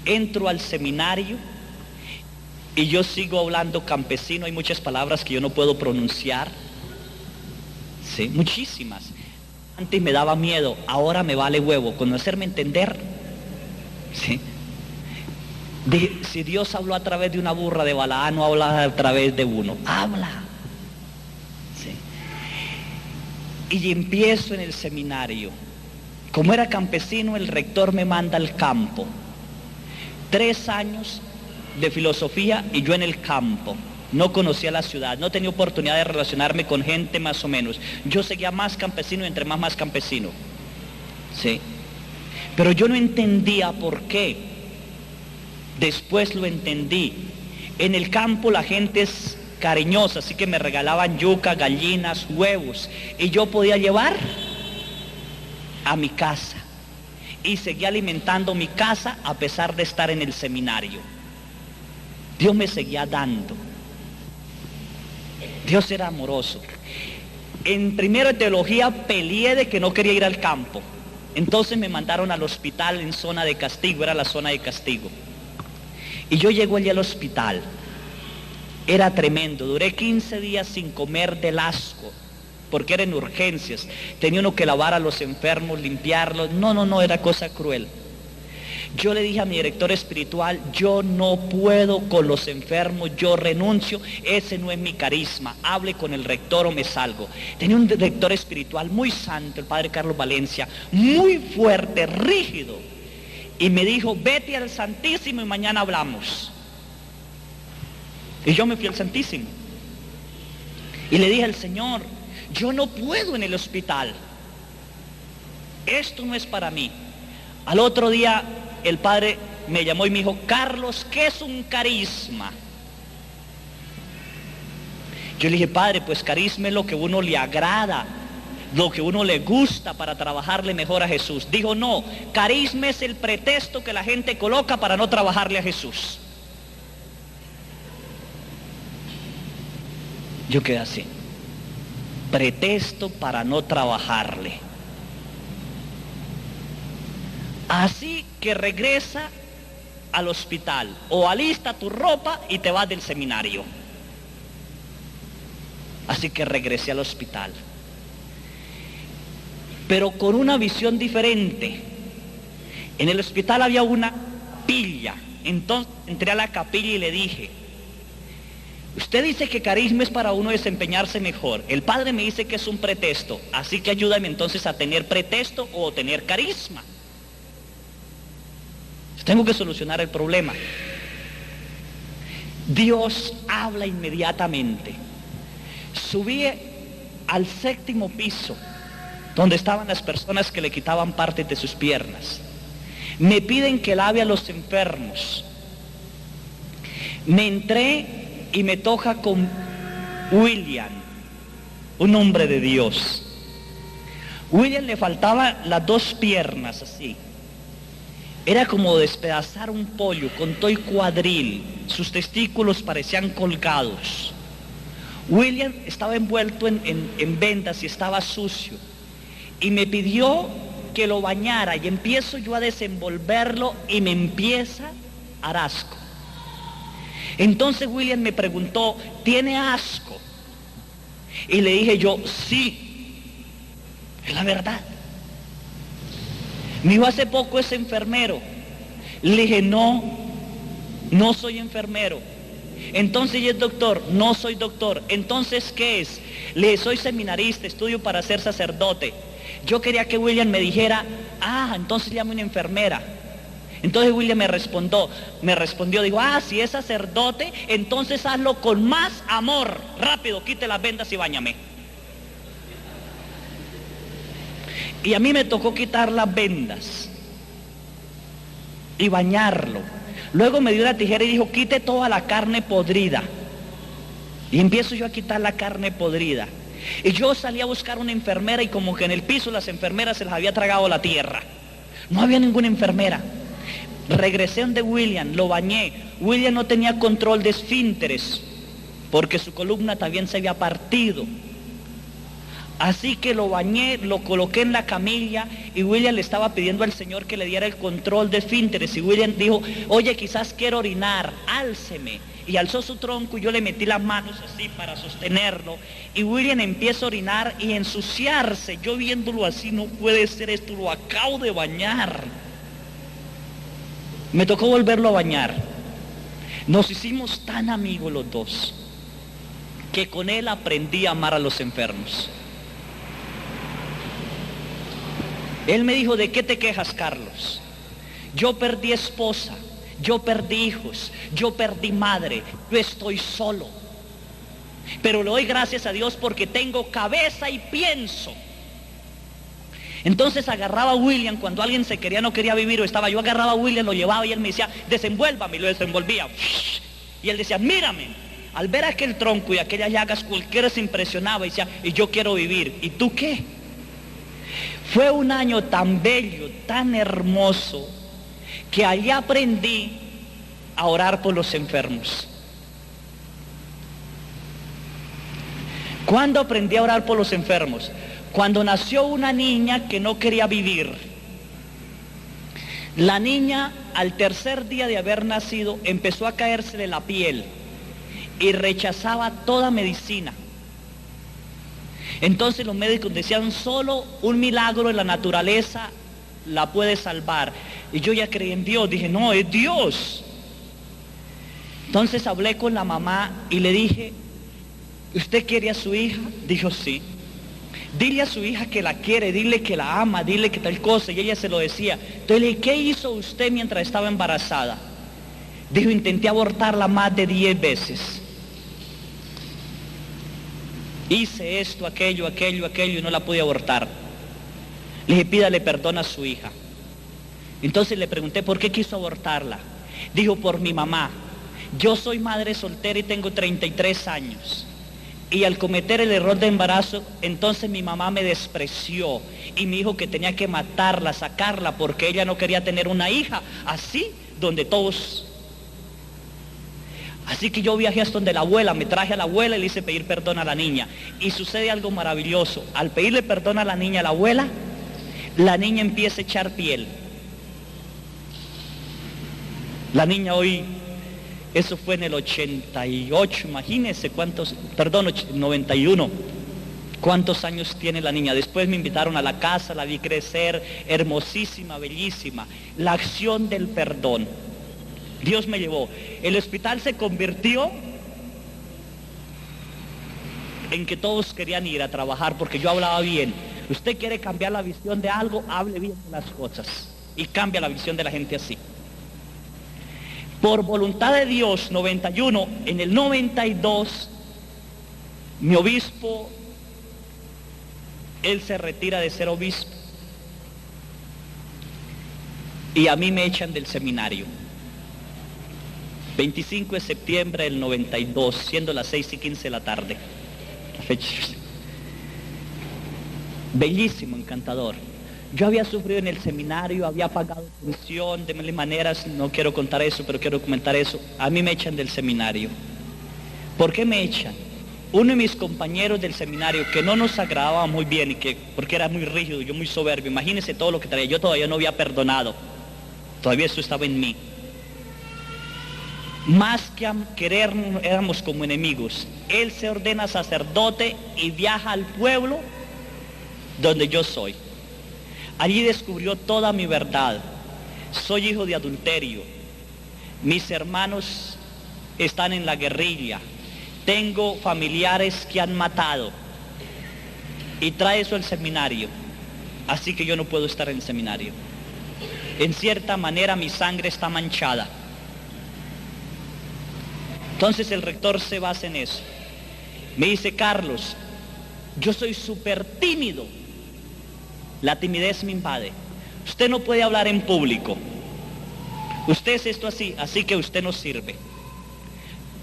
Entro al seminario y yo sigo hablando campesino, hay muchas palabras que yo no puedo pronunciar, ¿sí? Muchísimas. Antes me daba miedo, ahora me vale huevo, con hacerme entender, ¿sí? Si Dios habló a través de una burra de Balaán, no habla a través de uno, habla. ¿Sí? Y empiezo en el seminario. Como era campesino, el rector me manda al campo. 3 años de filosofía y yo en el campo. No conocía la ciudad, no tenía oportunidad de relacionarme con gente más o menos. Yo seguía más campesino y entre más campesino. ¿Sí? Pero yo no entendía por qué. Después lo entendí. En el campo la gente es cariñosa, así que me regalaban yuca, gallinas, huevos, y yo podía llevar a mi casa. Y seguía alimentando mi casa a pesar de estar en el seminario. Dios me seguía dando. Dios era amoroso. En primero de teología peleé de que no quería ir al campo. Entonces me mandaron al hospital en zona de castigo, era la zona de castigo. Y yo llego allí al hospital, era tremendo, duré 15 días sin comer del asco, porque eran urgencias, tenía uno que lavar a los enfermos, limpiarlos, no, era cosa cruel. Yo le dije a mi director espiritual, yo no puedo con los enfermos, yo renuncio, ese no es mi carisma, hable con el rector o me salgo. Tenía un director espiritual muy santo, el padre Carlos Valencia, muy fuerte, rígido. Y me dijo, vete al Santísimo y mañana hablamos. Y yo me fui al Santísimo. Y le dije al Señor, yo no puedo en el hospital. Esto no es para mí. Al otro día el padre me llamó y me dijo, Carlos, ¿qué es un carisma? Yo le dije, padre, pues carisma es lo que a uno le agrada, lo que a uno le gusta para trabajarle mejor a Jesús. Dijo, no, carisma es el pretexto que la gente coloca para no trabajarle a Jesús. Yo quedé así. pretexto para no trabajarle. Así que regresa al hospital o alista tu ropa y te vas del seminario. Así que regresé al hospital, pero con una visión diferente. En el hospital había una capilla. Entonces entré a la capilla y le dije: usted dice que carisma es para uno desempeñarse mejor. El padre me dice que es un pretexto. Así que ayúdame entonces a tener pretexto o tener carisma. Tengo que solucionar el problema. Dios habla inmediatamente. Subí al 7º piso, donde estaban las personas que le quitaban partes de sus piernas. Me piden que lave a los enfermos. Me entré y me toca con William, un hombre de Dios. William le faltaban las 2 piernas así. Era como despedazar un pollo con todo el cuadril. Sus testículos parecían colgados. William estaba envuelto en vendas y estaba sucio. Y me pidió que lo bañara y empiezo yo a desenvolverlo y me empieza a dar asco. Entonces William me preguntó: ¿tiene asco? Y le dije yo: sí, es la verdad. Mi hijo hace poco es enfermero. Le dije: no soy enfermero. Entonces, ¿y es doctor? No soy doctor. Entonces, ¿qué es? Le dije: soy seminarista, estudio para ser sacerdote. Yo quería que William me dijera: entonces llame una enfermera. Entonces William me respondió, dijo: si es sacerdote, entonces hazlo con más amor. Rápido, quite las vendas y báñame. Y a mí me tocó quitar las vendas y bañarlo. Luego me dio la tijera y dijo: quite toda la carne podrida. Y empiezo yo a quitar la carne podrida. Y yo salí a buscar una enfermera y como que en el piso las enfermeras se las había tragado la tierra. No había ninguna enfermera. Regresé donde William, lo bañé. William no tenía control de esfínteres porque su columna también se había partido. Así que lo bañé, lo coloqué en la camilla y William le estaba pidiendo al Señor que le diera el control de esfínteres. Y William dijo: oye, quizás quiero orinar, álceme. Y alzó su tronco y yo le metí las manos así para sostenerlo. Y William empieza a orinar y ensuciarse. Yo viéndolo así: no puede ser esto, lo acabo de bañar. Me tocó volverlo a bañar. Nos hicimos tan amigos los dos que con él aprendí a amar a los enfermos. Él me dijo: ¿de qué te quejas, Carlos? Yo perdí esposa, yo perdí hijos, yo perdí madre, yo estoy solo. Pero le doy gracias a Dios porque tengo cabeza y pienso. Entonces agarraba a William cuando alguien no quería vivir o estaba, yo agarraba a William, lo llevaba y él me decía: desenvuélvame, y lo desenvolvía. Y él decía: mírame. Al ver aquel tronco y aquellas llagas, cualquiera se impresionaba y decía: y yo quiero vivir. ¿Y tú qué? Fue un año tan bello, tan hermoso, que allí aprendí a orar por los enfermos. ¿Cuándo aprendí a orar por los enfermos? Cuando nació una niña que no quería vivir. La niña, al 3er día de haber nacido, empezó a caérsele la piel y rechazaba toda medicina. Entonces los médicos decían: solo un milagro en la naturaleza la puede salvar. Y yo ya creí en Dios, dije: no, es Dios. Entonces hablé con la mamá y le dije: ¿usted quiere a su hija? Dijo: sí. Dile a su hija que la quiere, dile que la ama, dile que tal cosa. Y ella se lo decía. Entonces le dije: ¿qué hizo usted mientras estaba embarazada? Dijo: intenté abortarla más de 10 veces. Hice esto, aquello y no la pude abortar. Le dije: pídale perdón a su hija. Entonces le pregunté: ¿por qué quiso abortarla? Dijo: por mi mamá. Yo soy madre soltera y tengo 33 años. Y al cometer el error de embarazo, entonces mi mamá me despreció y me dijo que tenía que matarla, sacarla, porque ella no quería tener una hija así, donde todos... Así que yo viajé hasta donde la abuela, me traje a la abuela y le hice pedir perdón a la niña. Y sucede algo maravilloso. Al pedirle perdón a la niña, a la abuela, la niña empieza a echar piel. La niña hoy, eso fue en el 88, imagínense cuántos, perdón, 91. ¿Cuántos años tiene la niña? Después me invitaron a la casa, la vi crecer, hermosísima, bellísima. La acción del perdón. Dios me llevó. El hospital se convirtió en que todos querían ir a trabajar porque yo hablaba bien. Usted quiere cambiar la visión de algo, hable bien de las cosas. Y cambia la visión de la gente así. Por voluntad de Dios, 91, en el 92, mi obispo, él se retira de ser obispo. Y a mí me echan del seminario. 25 de septiembre del 92, siendo las 6:15 de la tarde. La fecha. Bellísimo, encantador. Yo había sufrido en el seminario, había pagado pensión de mil maneras, no quiero contar eso, pero quiero comentar eso. A mí me echan del seminario. ¿Por qué me echan? Uno de mis compañeros del seminario, que no nos agradaba muy bien, y que porque era muy rígido, yo muy soberbio, imagínense todo lo que traía, yo todavía no había perdonado, todavía eso estaba en mí. Más que a querer, éramos como enemigos. Él se ordena sacerdote y viaja al pueblo donde yo soy. Allí descubrió toda mi verdad. Soy hijo de adulterio. Mis hermanos están en la guerrilla. Tengo familiares que han matado. Y trae eso al seminario. Así que yo no puedo estar en el seminario. En cierta manera mi sangre está manchada. Entonces el rector se basa en eso. Me dice: Carlos, yo soy súper tímido. La timidez me invade. Usted no puede hablar en público. Usted es esto así, así que usted no sirve.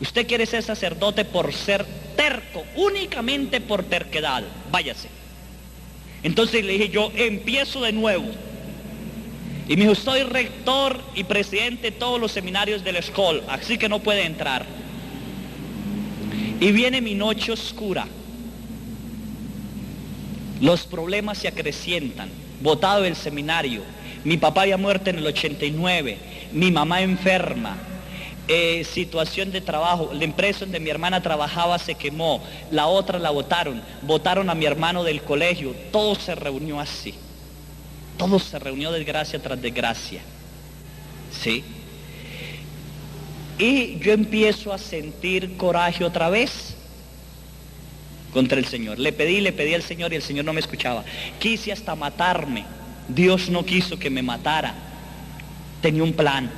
Usted quiere ser sacerdote por ser terco, únicamente por terquedad. Váyase. Entonces le dije yo: empiezo de nuevo. Y me dijo: soy rector y presidente de todos los seminarios de la escuela, así que no puede entrar. Y viene mi noche oscura. Los problemas se acrecientan. Botado del seminario. Mi papá había muerto en el 89. Mi mamá enferma. Situación de trabajo. La empresa donde mi hermana trabajaba se quemó. La otra la botaron. Botaron a mi hermano del colegio. Todo se reunió así. Todo se reunió desgracia tras desgracia. ¿Sí? Y yo empiezo a sentir coraje otra vez contra el Señor. Le pedí al Señor y el Señor no me escuchaba. Quise hasta matarme. Dios no quiso que me matara. Tenía un plan.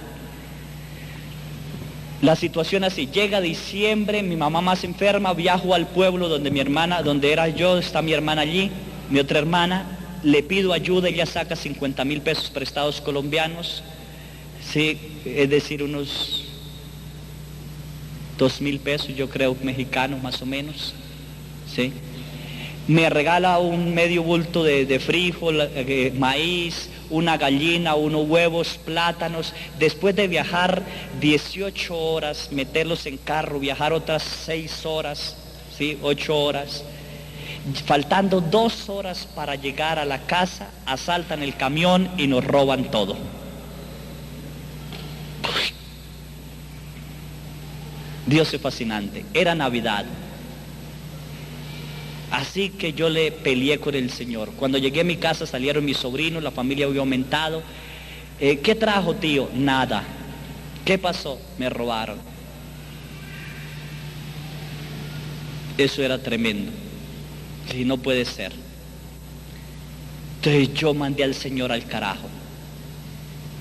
La situación así, llega diciembre, mi mamá más enferma, viajo al pueblo donde mi hermana, donde era yo, está mi hermana allí, mi otra hermana, le pido ayuda, ella saca 50,000 pesos prestados colombianos, sí, es decir, unos 2,000 pesos, yo creo, mexicanos más o menos, sí. Me regala un medio bulto de frijol, maíz, una gallina, unos huevos, plátanos. Después de viajar 18 horas, meterlos en carro, viajar otras 6 horas, ¿sí? 8 horas. Faltando 2 horas para llegar a la casa, asaltan el camión y nos roban todo. Dios es fascinante. Era Navidad. Así que yo le peleé con el Señor. Cuando llegué a mi casa salieron mis sobrinos, la familia había aumentado. ¿Qué trajo, tío? Nada. ¿Qué pasó? Me robaron. Eso era tremendo. Sí, no puede ser. Entonces yo mandé al Señor al carajo.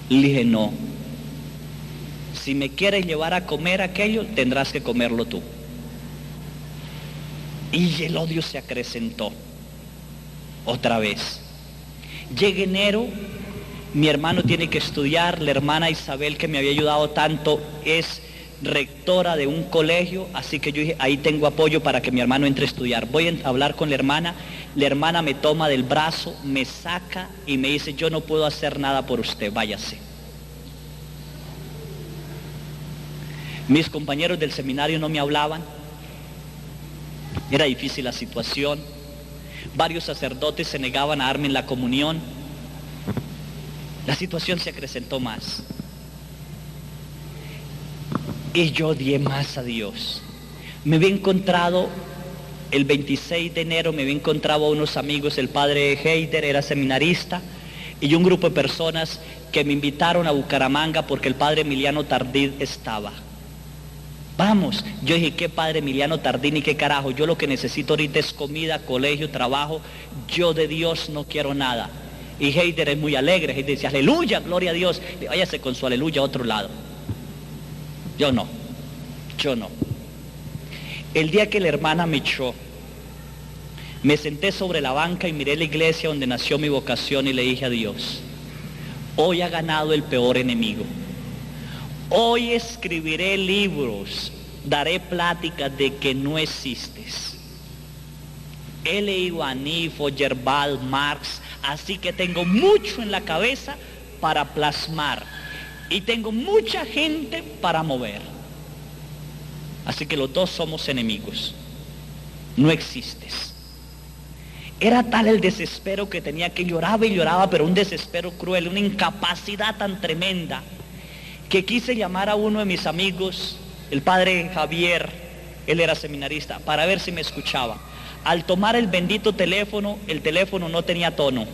Le dije: no. Si me quieres llevar a comer aquello, tendrás que comerlo tú. Y el odio se acrecentó otra vez. Llega enero, mi hermano tiene que estudiar, la hermana Isabel, que me había ayudado tanto, es rectora de un colegio, así que yo dije: ahí tengo apoyo para que mi hermano entre a estudiar. Voy a hablar con la hermana me toma del brazo, me saca y me dice: yo no puedo hacer nada por usted, váyase. Mis compañeros del seminario no me hablaban. Era difícil la situación. Varios sacerdotes se negaban a darme la comunión. La situación se acrecentó más. Y yo odié más a Dios. Me había encontrado, el 26 de enero, me había encontrado a unos amigos, el padre Heider era seminarista, y un grupo de personas que me invitaron a Bucaramanga porque el padre Emiliano Tardí estaba. Vamos, yo dije, ¿qué padre Emiliano Tardí ni qué carajo? Yo lo que necesito ahorita es comida, colegio, trabajo. Yo de Dios no quiero nada. Y Heider es muy alegre, Heider dice, aleluya, gloria a Dios. Váyase con su aleluya a otro lado. Yo no. El día que la hermana me echó, me senté sobre la banca y miré la iglesia donde nació mi vocación y le dije a Dios, hoy ha ganado el peor enemigo. Hoy escribiré libros, daré pláticas de que no existes. He leído a Nietzsche, Feuerbach, Marx, así que tengo mucho en la cabeza para plasmar y tengo mucha gente para mover. Así que los dos somos enemigos. No existes. Era tal el desespero que tenía que lloraba y lloraba, pero un desespero cruel, una incapacidad tan tremenda, que quise llamar a uno de mis amigos, el padre Javier, él era seminarista, para ver si me escuchaba. Al tomar el bendito teléfono, el teléfono no tenía tono,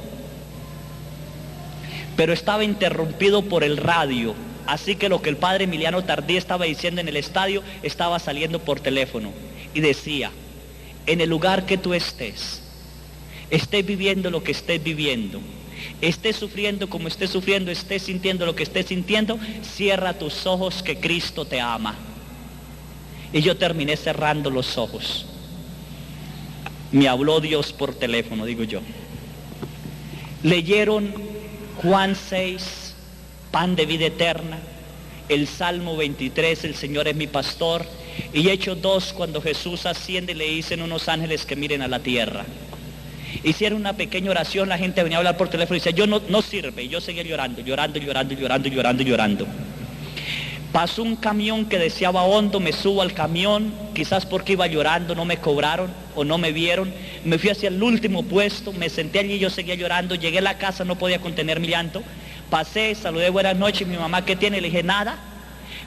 pero estaba interrumpido por el radio, así que lo que el padre Emiliano Tardí estaba diciendo en el estadio, estaba saliendo por teléfono, y decía, en el lugar que tú estés viviendo lo que estés viviendo, estés sufriendo como estés sufriendo, estés sintiendo lo que estés sintiendo, cierra tus ojos que Cristo te ama. Y yo terminé cerrando los ojos. Me habló Dios por teléfono, digo yo. Leyeron Juan 6, pan de vida eterna, el Salmo 23, el Señor es mi pastor, y Hechos 2, cuando Jesús asciende, le dicen unos ángeles que miren a la tierra. Hicieron una pequeña oración, la gente venía a hablar por teléfono y decía, yo no sirve, y yo seguía llorando. Pasó un camión que deseaba hondo, me subo al camión, quizás porque iba llorando, no me cobraron o no me vieron, me fui hacia el último puesto, me senté allí y yo seguía llorando, llegué a la casa, no podía contener mi llanto, pasé, saludé buenas noches, mi mamá, ¿qué tiene? Le dije, nada.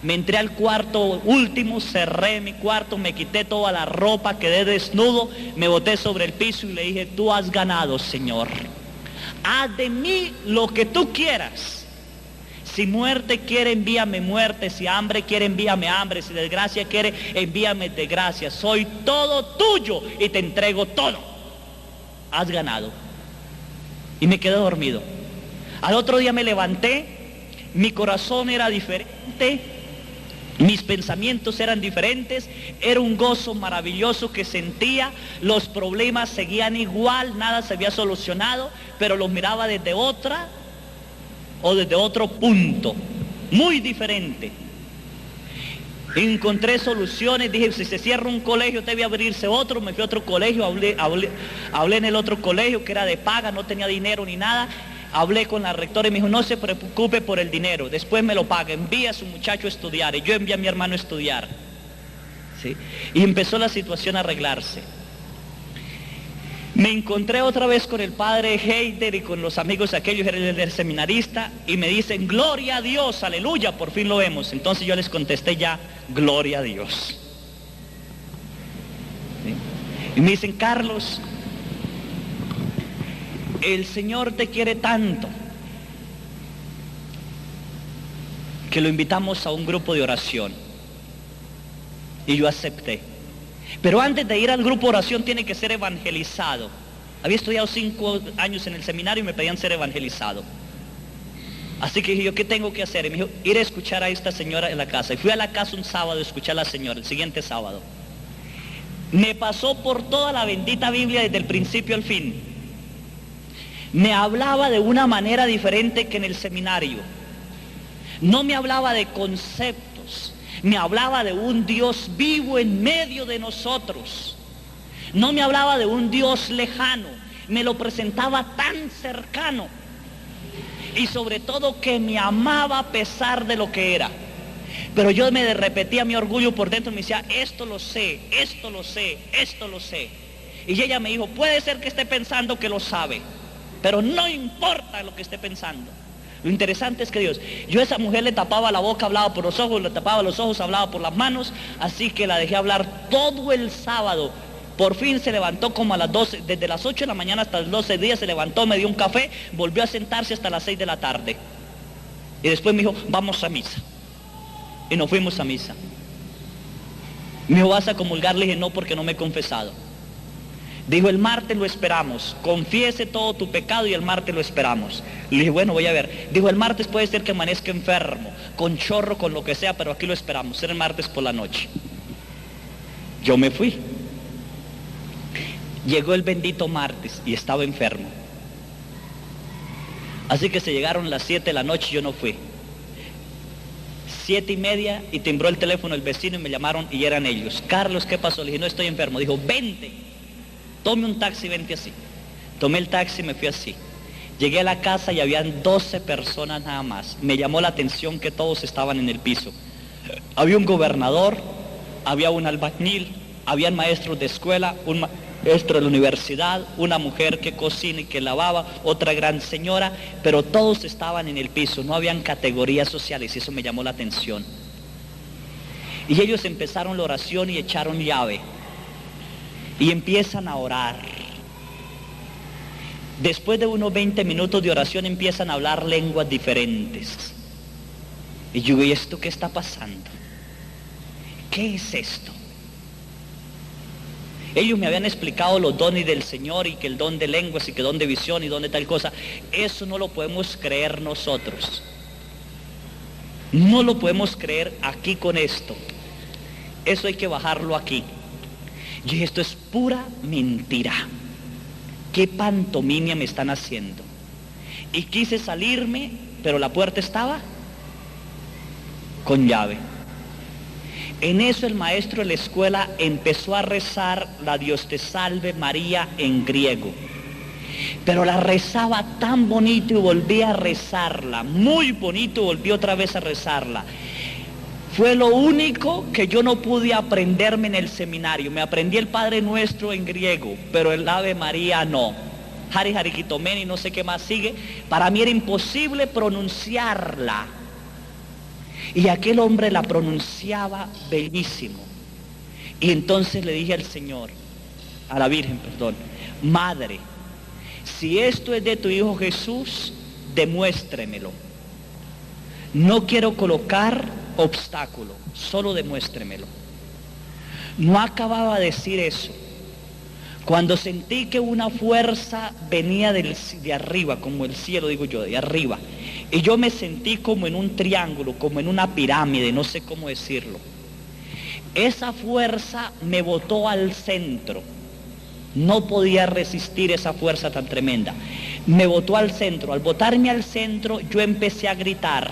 Me entré al cuarto último, cerré mi cuarto, me quité toda la ropa, quedé desnudo, me boté sobre el piso y le dije, tú has ganado, Señor. Haz de mí lo que tú quieras. Si muerte quiere, envíame muerte. Si hambre quiere, envíame hambre. Si desgracia quiere, envíame desgracia. Soy todo tuyo y te entrego todo. Has ganado. Y me quedé dormido. Al otro día me levanté, mi corazón era diferente. Mis pensamientos eran diferentes, era un gozo maravilloso que sentía, los problemas seguían igual, nada se había solucionado, pero los miraba desde otra o desde otro punto, muy diferente. Encontré soluciones, dije, si se cierra un colegio debe abrirse otro, me fui a otro colegio, hablé en el otro colegio que era de paga, no tenía dinero ni nada. Hablé con la rectora y me dijo, no se preocupe por el dinero, después me lo paga, envíe a su muchacho a estudiar, y yo envié a mi hermano a estudiar. ¿Sí? Y empezó la situación a arreglarse. Me encontré otra vez con el padre Heider y con los amigos aquellos del seminarista, y me dicen, gloria a Dios, aleluya, por fin lo vemos. Entonces yo les contesté ya, gloria a Dios. ¿Sí? Y me dicen, Carlos, el Señor te quiere tanto que lo invitamos a un grupo de oración. Y yo acepté. Pero antes de ir al grupo de oración tiene que ser evangelizado. Había estudiado 5 años en el seminario y me pedían ser evangelizado. Así que dije yo, ¿qué tengo que hacer? Y me dijo, ir a escuchar a esta señora en la casa. Y fui a la casa un sábado a escuchar a la señora, el siguiente sábado. Me pasó por toda la bendita Biblia desde el principio al fin. Me hablaba de una manera diferente que en el seminario. No me hablaba de conceptos, me hablaba de un Dios vivo en medio de nosotros. No me hablaba de un Dios lejano, me lo presentaba tan cercano. Y sobre todo que me amaba a pesar de lo que era. Pero yo me repetía mi orgullo por dentro y me decía, esto lo sé, esto lo sé, esto lo sé. Y ella me dijo, puede ser que esté pensando que lo sabe, pero no importa lo que esté pensando. Lo interesante es que Dios, yo a esa mujer le tapaba la boca, hablaba por los ojos, le tapaba los ojos, hablaba por las manos, así que la dejé hablar todo el sábado. Por fin se levantó como a las 12, desde las 8 de la mañana hasta las 12 días se levantó, me dio un café, volvió a sentarse hasta las 6 de la tarde. Y después me dijo, vamos a misa. Y nos fuimos a misa. Me dijo, ¿vas a comulgar? Le dije, no, porque no me he confesado. Dijo, el martes lo esperamos, confiese todo tu pecado y el martes lo esperamos. Le dije, bueno, voy a ver. Dijo, el martes puede ser que amanezca enfermo, con chorro, con lo que sea, pero aquí lo esperamos, era el martes por la noche. Yo me fui. Llegó el bendito martes y estaba enfermo. Así que se llegaron las 7 de la noche y yo no fui. 7:30 y timbró el teléfono el vecino y me llamaron y eran ellos. Carlos, ¿qué pasó? Le dije, no, estoy enfermo. Dijo, vente, tome un taxi, vente así. Tomé el taxi y me fui así. Llegué a la casa y habían 12 personas nada más. Me llamó la atención que todos estaban en el piso. Había un gobernador, había un albañil, habían maestros de escuela, un maestro de la universidad, una mujer que cocina y que lavaba, otra gran señora, pero todos estaban en el piso, no habían categorías sociales y eso me llamó la atención. Y ellos empezaron la oración y echaron llave y empiezan a orar. Después de unos 20 minutos de oración empiezan a hablar lenguas diferentes. Y yo digo, ¿y esto qué está pasando? ¿Qué es esto? Ellos me habían explicado los dones del Señor y que el don de lenguas y que el don de visión y don de tal cosa. Eso no lo podemos creer nosotros. No lo podemos creer aquí con esto. Eso hay que bajarlo aquí. Yo dije, esto es pura mentira. ¿Qué pantomimia me están haciendo? Y quise salirme, pero la puerta estaba con llave. En eso el maestro de la escuela empezó a rezar la Dios te salve María en griego. Pero la rezaba tan bonito y volvía a rezarla, muy bonito, volvió otra vez a rezarla. Fue lo único que yo no pude aprenderme en el seminario. Me aprendí el Padre Nuestro en griego, pero el Ave María no. Hari Harikitomeni, no sé qué más sigue. Para mí era imposible pronunciarla. Y aquel hombre la pronunciaba bellísimo. Y entonces le dije al Señor, a la Virgen, perdón, Madre, si esto es de tu Hijo Jesús, demuéstremelo. No quiero colocar obstáculo, solo demuéstremelo. No acababa de decir eso, cuando sentí que una fuerza venía de arriba, como el cielo, digo yo, de arriba. Y yo me sentí como en un triángulo, como en una pirámide, no sé cómo decirlo. Esa fuerza me botó al centro. No podía resistir esa fuerza tan tremenda. Me botó al centro. Al botarme al centro, yo empecé a gritar.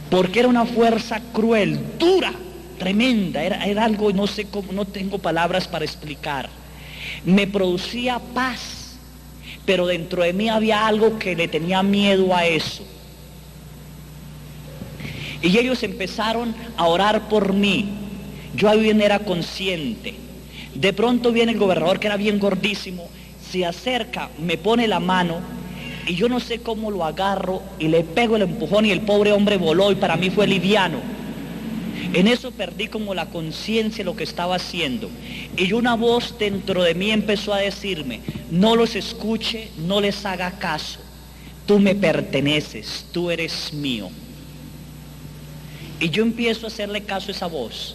Porque era una fuerza cruel, dura, tremenda. Era algo, no sé cómo, no tengo palabras para explicar. Me producía paz. Pero dentro de mí había algo que le tenía miedo a eso. Y ellos empezaron a orar por mí. Yo bien era consciente. De pronto viene el gobernador, que era bien gordísimo, se acerca, me pone la mano, y yo no sé cómo lo agarro, y le pego el empujón, y el pobre hombre voló, y para mí fue liviano. En eso perdí como la conciencia de lo que estaba haciendo. Y una voz dentro de mí empezó a decirme, no los escuche, no les haga caso. Tú me perteneces, tú eres mío. Y yo empiezo a hacerle caso a esa voz.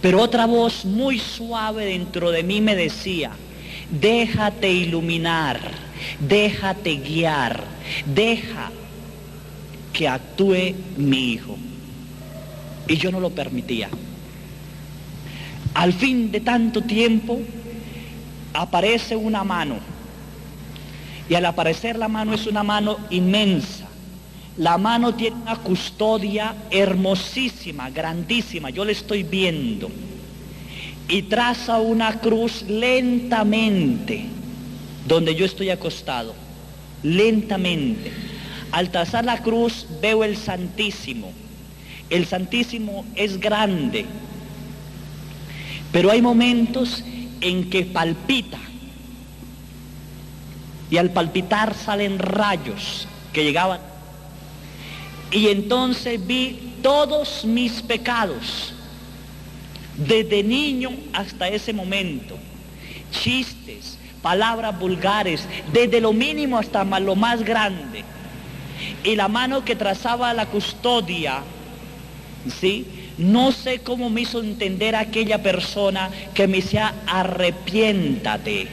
Pero otra voz muy suave dentro de mí me decía, déjate iluminar, déjate guiar, deja que actúe mi hijo. Y yo no lo permitía. Al fin de tanto tiempo, aparece una mano. Y al aparecer la mano es una mano inmensa. La mano tiene una custodia hermosísima, grandísima. Yo la estoy viendo. Y traza una cruz lentamente, donde yo estoy acostado. Lentamente. Al trazar la cruz veo el Santísimo. el Santísimo es grande, pero hay momentos en que palpita, y al palpitar salen rayos que llegaban, y entonces vi todos mis pecados, desde niño hasta ese momento, chistes, palabras vulgares, desde lo mínimo hasta lo más grande, y la mano que trazaba la custodia, ¿sí? No sé cómo me hizo entender aquella persona que me decía, arrepiéntate.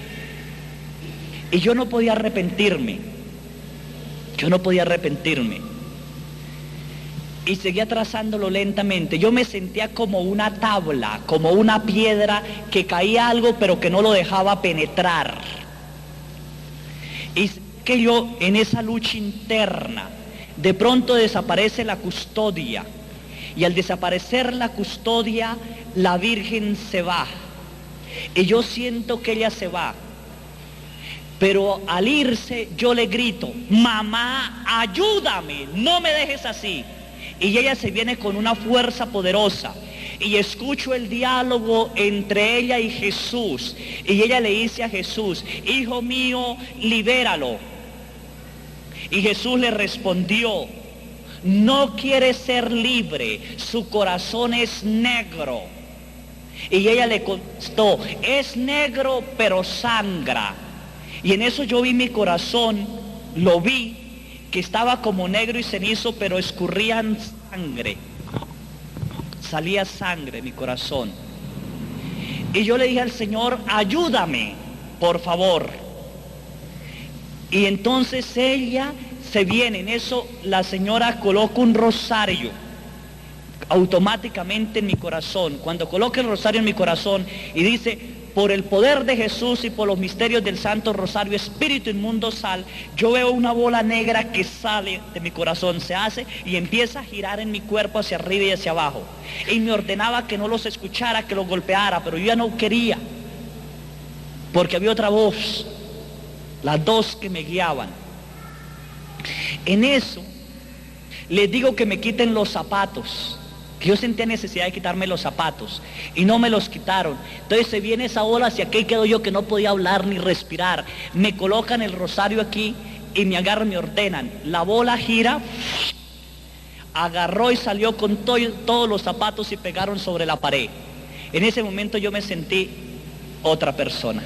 Y yo no podía arrepentirme. Y seguía trazándolo lentamente. Yo me sentía como una tabla, como una piedra que caía algo pero que no lo dejaba penetrar. Y que yo en esa lucha interna, de pronto desaparece la custodia. Y al desaparecer la custodia, la Virgen se va. Y yo siento que ella se va. Pero al irse yo le grito, mamá, ayúdame, no me dejes así. Y ella se viene con una fuerza poderosa. Y escucho el diálogo entre ella y Jesús. Y ella le dice a Jesús, hijo mío, libéralo. Y Jesús le respondió, no quiere ser libre, su corazón es negro. Y ella le contestó, es negro pero sangra. Y en eso yo vi mi corazón, lo vi, que estaba como negro y cenizo, pero escurrían sangre. Salía sangre de mi corazón. Y yo le dije al Señor, ayúdame, por favor. Y entonces ella se viene, en eso la señora coloca un rosario automáticamente en mi corazón. Cuando coloca el rosario en mi corazón y dice, por el poder de Jesús y por los misterios del Santo Rosario, espíritu inmundo sal, yo veo una bola negra que sale de mi corazón, se hace y empieza a girar en mi cuerpo hacia arriba y hacia abajo. Y me ordenaba que no los escuchara, que los golpeara, pero yo ya no quería, porque había otra voz, las dos que me guiaban. En eso, les digo que me quiten los zapatos, que yo sentía necesidad de quitarme los zapatos, y no me los quitaron. Entonces se viene esa ola hacia aquí, quedo yo que no podía hablar ni respirar. Me colocan el rosario aquí, y me agarran, me ordenan. La bola gira, agarró y salió con todos los zapatos y pegaron sobre la pared. En ese momento yo me sentí otra persona.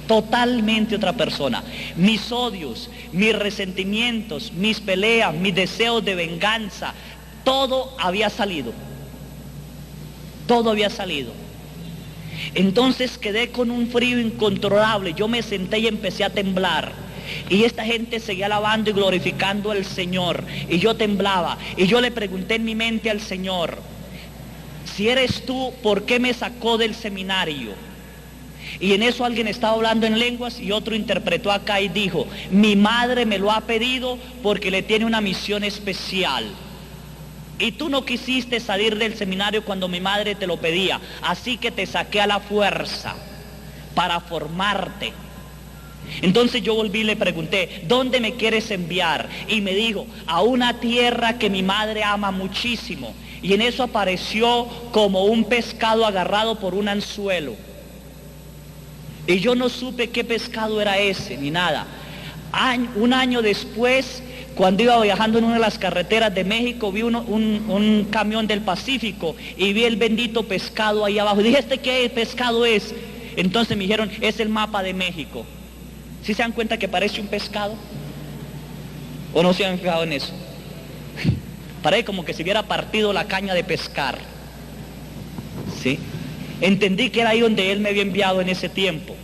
Totalmente otra persona. Mis odios, mis resentimientos, mis peleas, mis deseos de venganza, todo había salido. Todo había salido. Entonces quedé con un frío incontrolable. Yo me senté y empecé a temblar. Y esta gente seguía alabando y glorificando al Señor. Y yo temblaba. Y yo le pregunté en mi mente al Señor, si eres tú, ¿por qué me sacó del seminario? Y en eso alguien estaba hablando en lenguas y otro interpretó acá y dijo, mi madre me lo ha pedido porque le tiene una misión especial. Y tú no quisiste salir del seminario cuando mi madre te lo pedía, así que te saqué a la fuerza para formarte. Entonces yo volví y le pregunté, ¿dónde me quieres enviar? Y me dijo, a una tierra que mi madre ama muchísimo. Y en eso apareció como un pescado agarrado por un anzuelo. Y yo no supe qué pescado era ese, ni nada. Un año después, cuando iba viajando en una de las carreteras de México, vi un camión del Pacífico y vi el bendito pescado ahí abajo. Y dije, ¿este qué pescado es? Entonces me dijeron, es el mapa de México. ¿Sí se dan cuenta que parece un pescado? ¿O no se han fijado en eso? Parece como que se hubiera partido la caña de pescar. ¿Sí? Entendí que era ahí donde Él me había enviado en ese tiempo.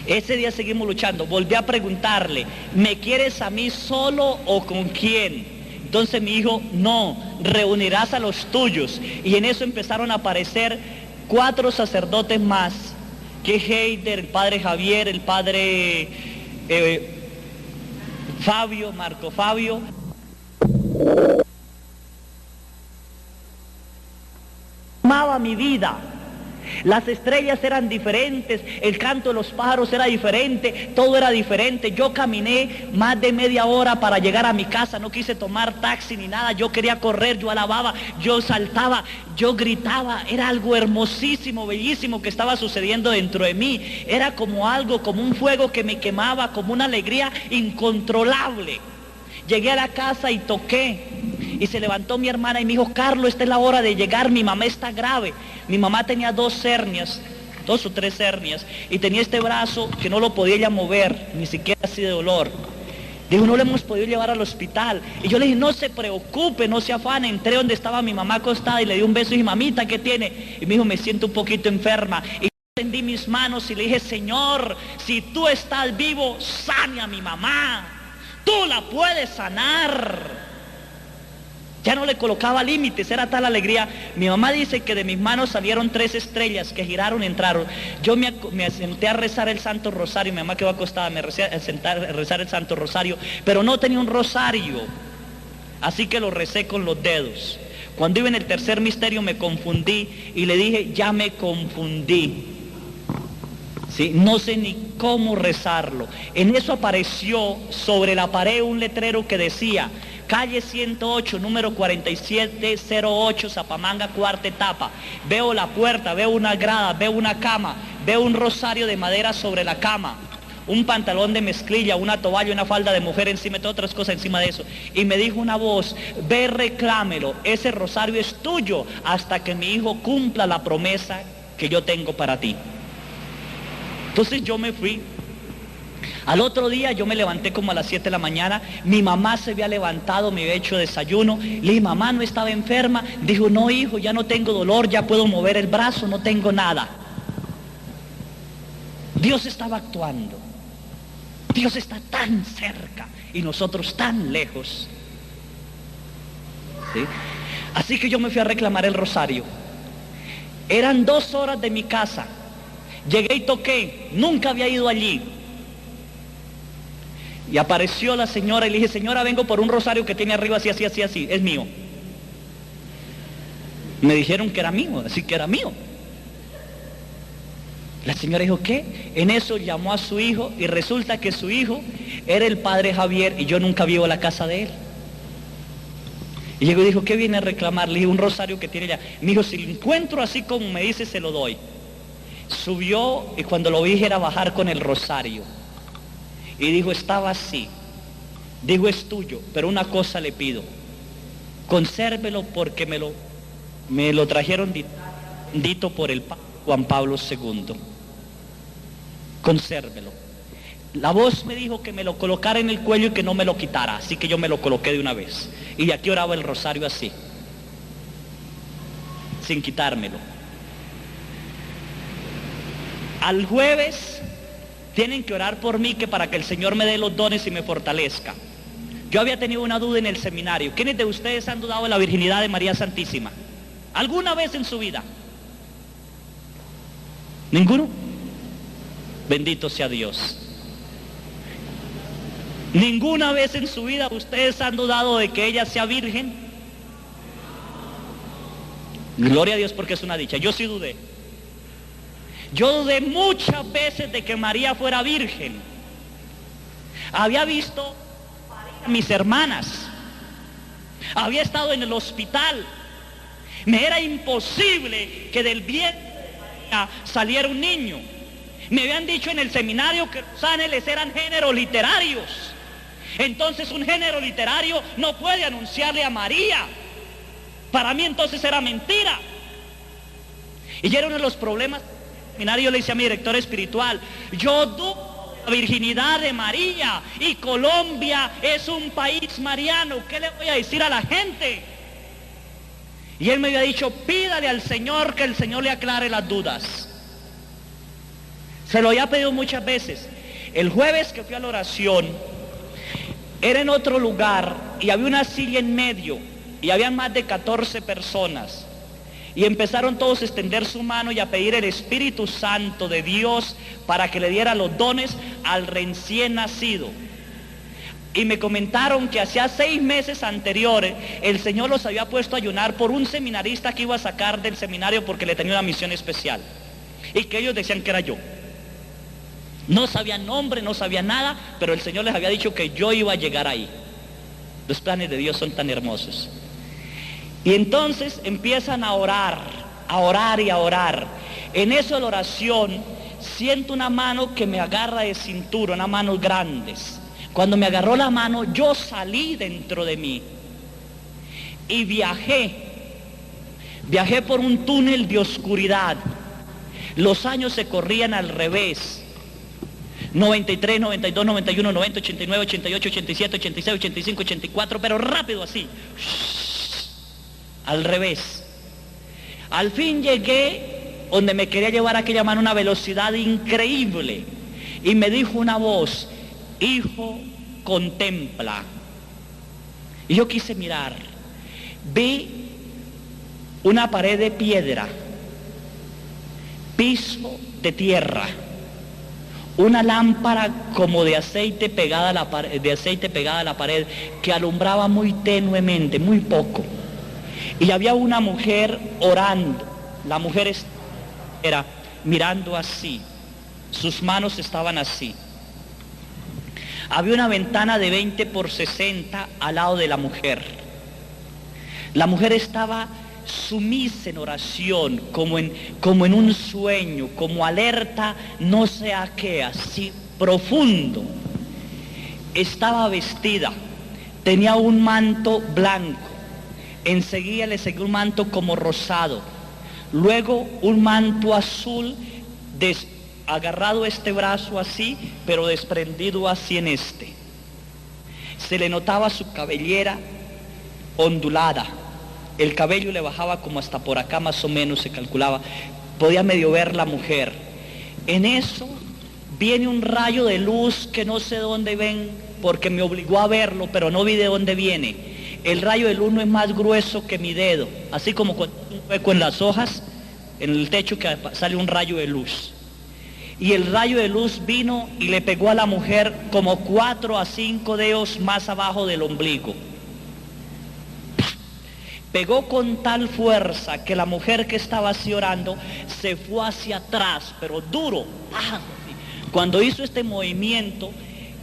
Ese día seguimos luchando. Volví a preguntarle, ¿me quieres a mí solo o con quién? Entonces me dijo, no, reunirás a los tuyos. Y en eso empezaron a aparecer 4 sacerdotes más, que Heider, el padre Javier, el padre Fabio, Marco Fabio. Amaba mi vida. Las estrellas eran diferentes, el canto de los pájaros era diferente, todo era diferente. Yo caminé más de media hora para llegar a mi casa, no quise tomar taxi ni nada, yo quería correr, yo alababa, yo saltaba, yo gritaba. Era algo hermosísimo, bellísimo que estaba sucediendo dentro de mí. Era como algo, como un fuego que me quemaba, como una alegría incontrolable. Llegué a la casa y toqué, y se levantó mi hermana y me dijo: Carlos, esta es la hora de llegar, mi mamá está grave. Mi mamá tenía 2 hernias, 2 o 3 hernias, y tenía este brazo que no lo podía ella mover, ni siquiera así de dolor. Dijo: no le hemos podido llevar al hospital. Y yo le dije: no se preocupe, no se afane. Entré donde estaba mi mamá acostada y le di un beso y dije: mamita, ¿qué tiene? Y me dijo: me siento un poquito enferma. Y tendí mis manos y le dije: Señor, si tú estás vivo, sane a mi mamá. Tú la puedes sanar. Ya no le colocaba límites, era tal alegría. Mi mamá dice que de mis manos salieron 3 estrellas que giraron y entraron. Yo me senté a rezar el Santo Rosario, mi mamá quedó acostada, me senté a rezar el Santo Rosario, pero no tenía un rosario, así que lo recé con los dedos. Cuando iba en el tercer misterio me confundí y le dije: ya me confundí. ¿Sí? No sé ni cómo rezarlo. En eso apareció sobre la pared un letrero que decía: calle 108, número 4708, Zapamanga, cuarta etapa. Veo la puerta, veo una grada, veo una cama, veo un rosario de madera sobre la cama, un pantalón de mezclilla, una toalla, una falda de mujer encima, y todas otras cosas encima de eso. Y me dijo una voz: ve, reclámelo, ese rosario es tuyo hasta que mi hijo cumpla la promesa que yo tengo para ti. Entonces yo me fui. Al otro día yo me levanté como a las 7 de la mañana, mi mamá se había levantado, me había hecho desayuno, le dije: mamá, ¿no estaba enferma? Dijo: no, hijo, ya no tengo dolor, ya puedo mover el brazo, no tengo nada. Dios estaba actuando. Dios está tan cerca y nosotros tan lejos. ¿Sí? Así que yo me fui a reclamar el rosario. Eran 2 horas de mi casa. Llegué y toqué, nunca había ido allí. Y apareció la señora y le dije: señora, vengo por un rosario que tiene arriba así, así, así, así, es mío. Me dijeron que era mío, así que era mío. La señora dijo: ¿qué? En eso llamó a su hijo y resulta que su hijo era el padre Javier y yo nunca vivo a la casa de él. Y llegó y dijo: ¿qué viene a reclamar? Le dije: un rosario que tiene allá. Me dijo: si lo encuentro así como me dice, se lo doy. Subió y cuando lo vi era bajar con el rosario. Y dijo: estaba así. Dijo: es tuyo, pero una cosa le pido. Consérvelo porque me lo trajeron dito por el Papa Juan Pablo II. Consérvelo. La voz me dijo que me lo colocara en el cuello y que no me lo quitara. Así que yo me lo coloqué de una vez. Y de aquí oraba el rosario así, sin quitármelo. Al jueves tienen que orar por mí, que para que el Señor me dé los dones y me fortalezca. Yo había tenido una duda en el seminario. ¿Quiénes de ustedes han dudado de la virginidad de María Santísima? ¿Alguna vez en su vida? ¿Ninguno? Bendito sea Dios. ¿Ninguna vez en su vida ustedes han dudado de que ella sea virgen? Gloria a Dios, porque es una dicha. Yo sí dudé. Yo dudé muchas veces de que María fuera virgen. Había visto a mis hermanas. Había estado en el hospital. Me era imposible que del vientre de María saliera un niño. Me habían dicho en el seminario que los ángeles eran géneros literarios. Entonces un género literario no puede anunciarle a María. Para mí entonces era mentira. Y era uno de los problemas. Yo le decía a mi director espiritual: yo dudo de la virginidad de María y Colombia es un país mariano, ¿qué le voy a decir a la gente? Y él me había dicho: pídale al Señor que el Señor le aclare las dudas. Se lo había pedido muchas veces. El jueves que fui a la oración, era en otro lugar y había una silla en medio y había más de 14 personas. Y empezaron todos a extender su mano y a pedir el Espíritu Santo de Dios para que le diera los dones al recién nacido. Y me comentaron que hacía 6 meses anteriores el Señor los había puesto a ayunar por un seminarista que iba a sacar del seminario porque le tenía una misión especial. Y que ellos decían que era yo. No sabían nombre, no sabían nada, pero el Señor les había dicho que yo iba a llegar ahí. Los planes de Dios son tan hermosos. Y entonces empiezan a orar y a orar. En eso de la oración siento una mano que me agarra de cintura, unas manos grandes. Cuando me agarró la mano, yo salí dentro de mí y viajé por un túnel de oscuridad. Los años se corrían al revés. 93, 92, 91, 90, 89, 88, 87, 86, 85, 84, pero rápido así. Al revés. Al fin llegué donde me quería llevar aquella mano a una velocidad increíble. Y me dijo una voz: hijo, contempla. Y yo quise mirar. Vi una pared de piedra, piso de tierra, una lámpara como de aceite pegada a la pared, que alumbraba muy tenuemente, muy poco. Y había una mujer orando. La mujer era mirando así, sus manos estaban así. Había una ventana de 20 por 60 al lado de la mujer. La mujer estaba sumisa en oración, como en un sueño, como alerta, no sé a qué, así profundo. Estaba vestida, tenía un manto blanco, enseguida le seguía un manto como rosado, luego un manto azul, agarrado este brazo así, pero desprendido así en este. Se le notaba su cabellera ondulada, el cabello le bajaba como hasta por acá más o menos, se calculaba, podía medio ver la mujer. En eso viene un rayo de luz que no sé de dónde ven, porque me obligó a verlo, pero no vi de dónde viene. El rayo de luz no es más grueso que mi dedo, así como cuando hay un hueco en las hojas, en el techo, que sale un rayo de luz. Y el rayo de luz vino y le pegó a la mujer como 4 a 5 dedos más abajo del ombligo. Pegó con tal fuerza que la mujer que estaba así orando se fue hacia atrás, pero duro. Cuando hizo este movimiento,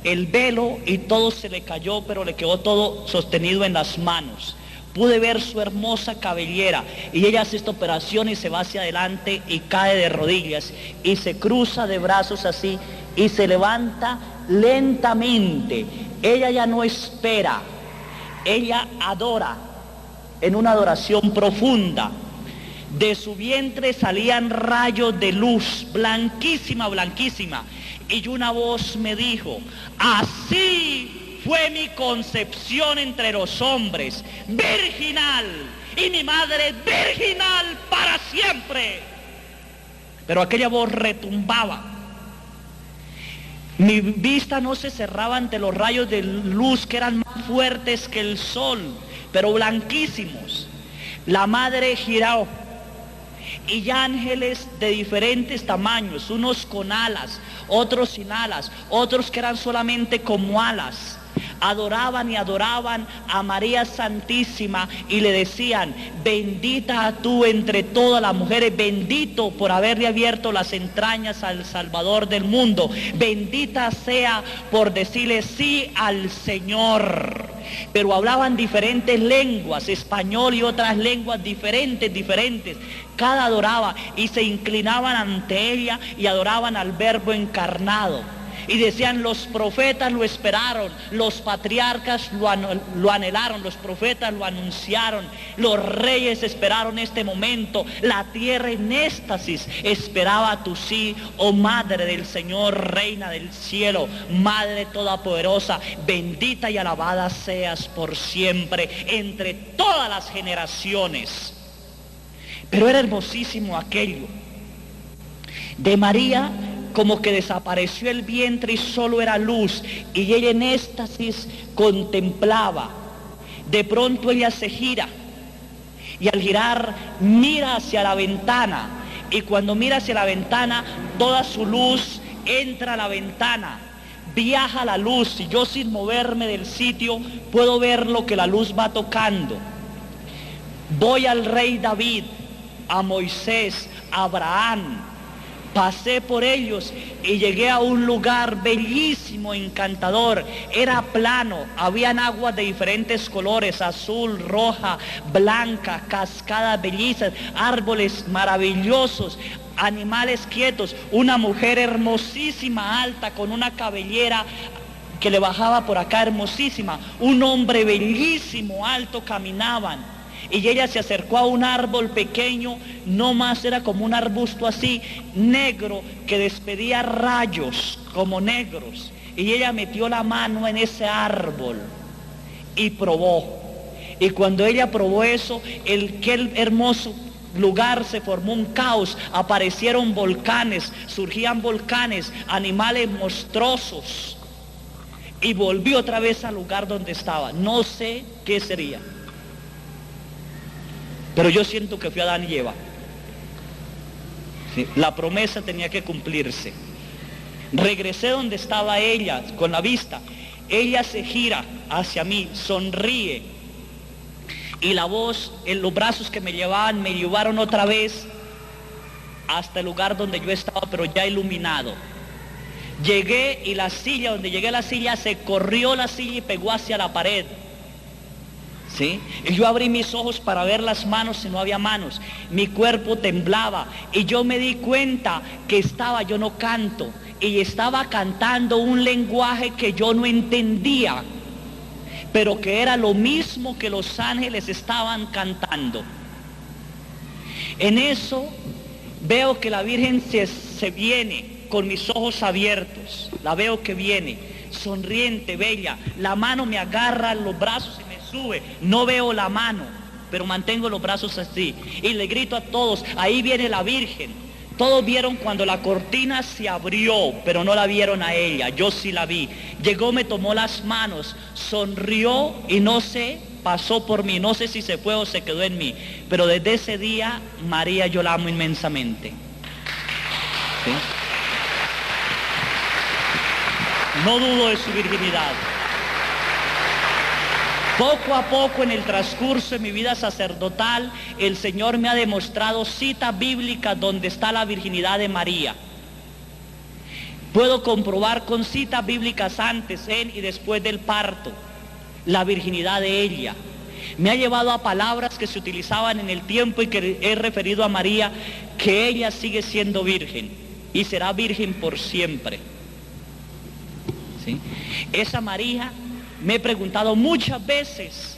el velo y todo se le cayó, pero le quedó todo sostenido en las manos. Pude ver su hermosa cabellera, y ella hace esta operación y se va hacia adelante y cae de rodillas y se cruza de brazos así y se levanta lentamente. Ella ya no espera, ella adora en una adoración profunda. De su vientre salían rayos de luz, blanquísima, blanquísima, y una voz me dijo: así fue mi concepción entre los hombres, virginal, y mi madre virginal para siempre. Pero aquella voz retumbaba. Mi vista no se cerraba ante los rayos de luz que eran más fuertes que el sol, pero blanquísimos. La madre giró, y ángeles de diferentes tamaños, unos con alas, otros sin alas, otros que eran solamente como alas, adoraban y adoraban a María Santísima y le decían: bendita tú entre todas las mujeres, bendito por haberle abierto las entrañas al Salvador del mundo, bendita sea por decirle sí al Señor. Pero hablaban diferentes lenguas, español y otras lenguas diferentes. Cada adoraba y se inclinaban ante ella y adoraban al Verbo encarnado. Y decían: los profetas lo esperaron, los patriarcas lo anhelaron, los profetas lo anunciaron, los reyes esperaron este momento, la tierra en éxtasis esperaba tu sí, oh Madre del Señor, Reina del cielo, Madre todopoderosa, bendita y alabada seas por siempre entre todas las generaciones. Pero era hermosísimo aquello. De María como que desapareció el vientre y solo era luz, y ella en éxtasis contemplaba. De pronto ella se gira, y al girar mira hacia la ventana, y cuando mira hacia la ventana toda su luz entra a la ventana, viaja la luz y yo sin moverme del sitio puedo ver lo que la luz va tocando. Voy al rey David, a Moisés, a Abraham, pasé por ellos y llegué a un lugar bellísimo, encantador. Era plano, habían aguas de diferentes colores, azul, roja, blanca, cascadas bellísimas, árboles maravillosos, animales quietos, una mujer hermosísima, alta, con una cabellera que le bajaba por acá, hermosísima, un hombre bellísimo, alto, caminaban. Y ella se acercó a un árbol pequeño, no más, era como un arbusto así, negro, que despedía rayos como negros. Y ella metió la mano en ese árbol y probó. Y cuando ella probó eso, aquel hermoso lugar se formó un caos, aparecieron volcanes, surgían volcanes, animales monstruosos. Y volvió otra vez al lugar donde estaba. No sé qué sería, pero yo siento que fui Adán y Eva. ¿Sí? La promesa tenía que cumplirse. Regresé donde estaba ella, con la vista. Ella se gira hacia mí, sonríe. Y la voz, en los brazos que me llevaron otra vez hasta el lugar donde yo estaba, pero ya iluminado. Llegué y la silla, donde llegué a la silla, se corrió la silla y pegó hacia la pared. ¿Sí? Y yo abrí mis ojos para ver las manos y no había manos. Mi cuerpo temblaba y yo me di cuenta que yo no canto, y estaba cantando un lenguaje que yo no entendía, pero que era lo mismo que los ángeles estaban cantando. En eso veo que la Virgen se viene con mis ojos abiertos. La veo que viene, sonriente, bella. La mano me agarra en los brazos y me sube. No veo la mano, pero mantengo los brazos así. Y le grito a todos, ahí viene la Virgen. Todos vieron cuando la cortina se abrió, pero no la vieron a ella. Yo sí la vi. Llegó, me tomó las manos, sonrió y no sé, pasó por mí. No sé si se fue o se quedó en mí. Pero desde ese día, María yo la amo inmensamente. ¿Sí? No dudo de su virginidad. Poco a poco en el transcurso de mi vida sacerdotal, el Señor me ha demostrado citas bíblicas donde está la virginidad de María. Puedo comprobar con citas bíblicas antes, en y después del parto, la virginidad de ella. Me ha llevado a palabras que se utilizaban en el tiempo y que he referido a María, que ella sigue siendo virgen y será virgen por siempre. ¿Sí? Esa María, me he preguntado muchas veces,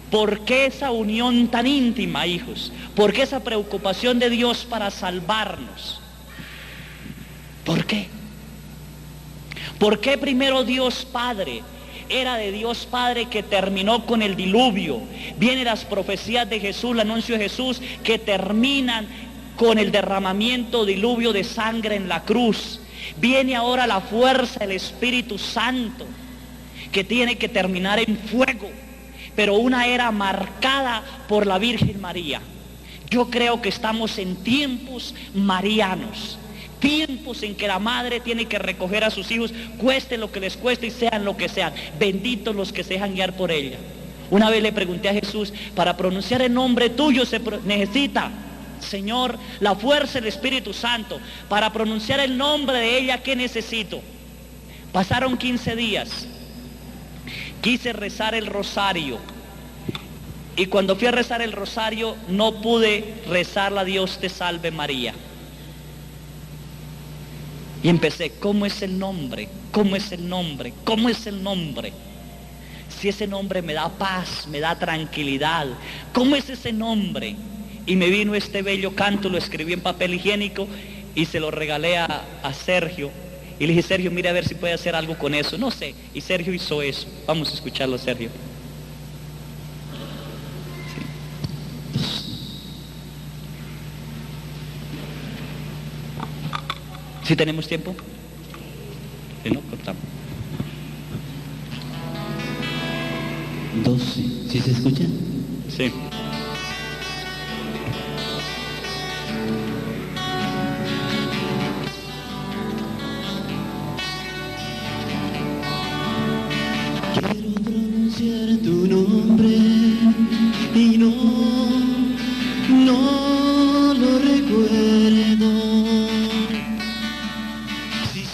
¿por qué esa unión tan íntima, hijos? ¿Por qué esa preocupación de Dios para salvarnos? ¿Por qué? ¿Por qué primero Dios Padre? Era de Dios Padre que terminó con el diluvio. Vienen las profecías de Jesús, el anuncio de Jesús, que terminan con el derramamiento, diluvio de sangre en la cruz. Viene ahora la fuerza del Espíritu Santo, que tiene que terminar en fuego, pero una era marcada por la Virgen María. Yo creo que estamos en tiempos marianos, tiempos en que la madre tiene que recoger a sus hijos, cueste lo que les cueste y sean lo que sean. Benditos los que se dejan guiar por ella. Una vez le pregunté a Jesús, para pronunciar el nombre tuyo se necesita, Señor, la fuerza del Espíritu Santo. Para pronunciar el nombre de ella, ¿qué necesito? Pasaron 15 días. Quise rezar el rosario. Y cuando fui a rezar el rosario, no pude rezarla Dios te salve María. Y empecé, ¿cómo es el nombre? ¿Cómo es el nombre? ¿Cómo es el nombre? Si ese nombre me da paz, me da tranquilidad. ¿Cómo es ese nombre? Y me vino este bello canto, lo escribí en papel higiénico y se lo regalé a Sergio. Y le dije, Sergio, mira a ver si puede hacer algo con eso. No sé. Y Sergio hizo eso. Vamos a escucharlo, Sergio. ¿Sí tenemos tiempo? Si no, cortamos. 12. ¿Sí se escucha? Sí.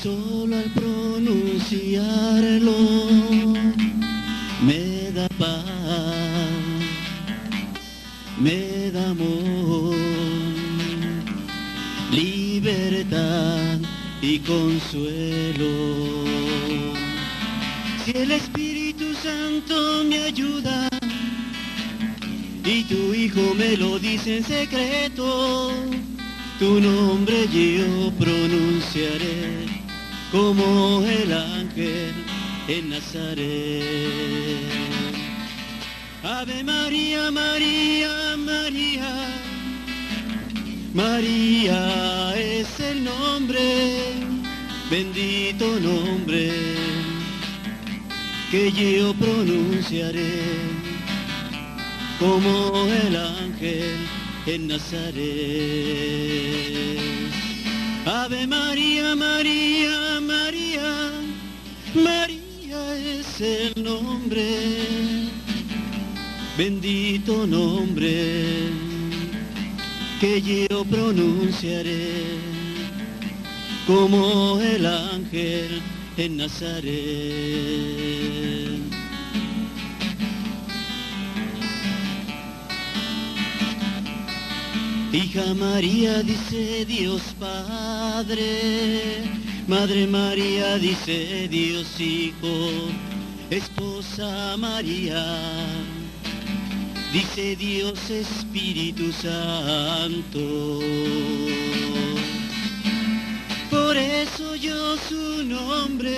solo al pronunciarlo me da paz, me da amor, libertad y consuelo. Si el Espíritu Santo me ayuda y tu Hijo me lo dice en secreto, tu nombre yo pronunciaré como el ángel en Nazaret. Ave María, María, María, María es el nombre, bendito nombre que yo pronunciaré como el ángel en Nazaret. Ave María, María, María, María es el nombre, bendito nombre que yo pronunciaré como el ángel en Nazaret. Hija María, dice Dios Padre, Madre María, dice Dios Hijo, Esposa María, dice Dios Espíritu Santo. Por eso yo su nombre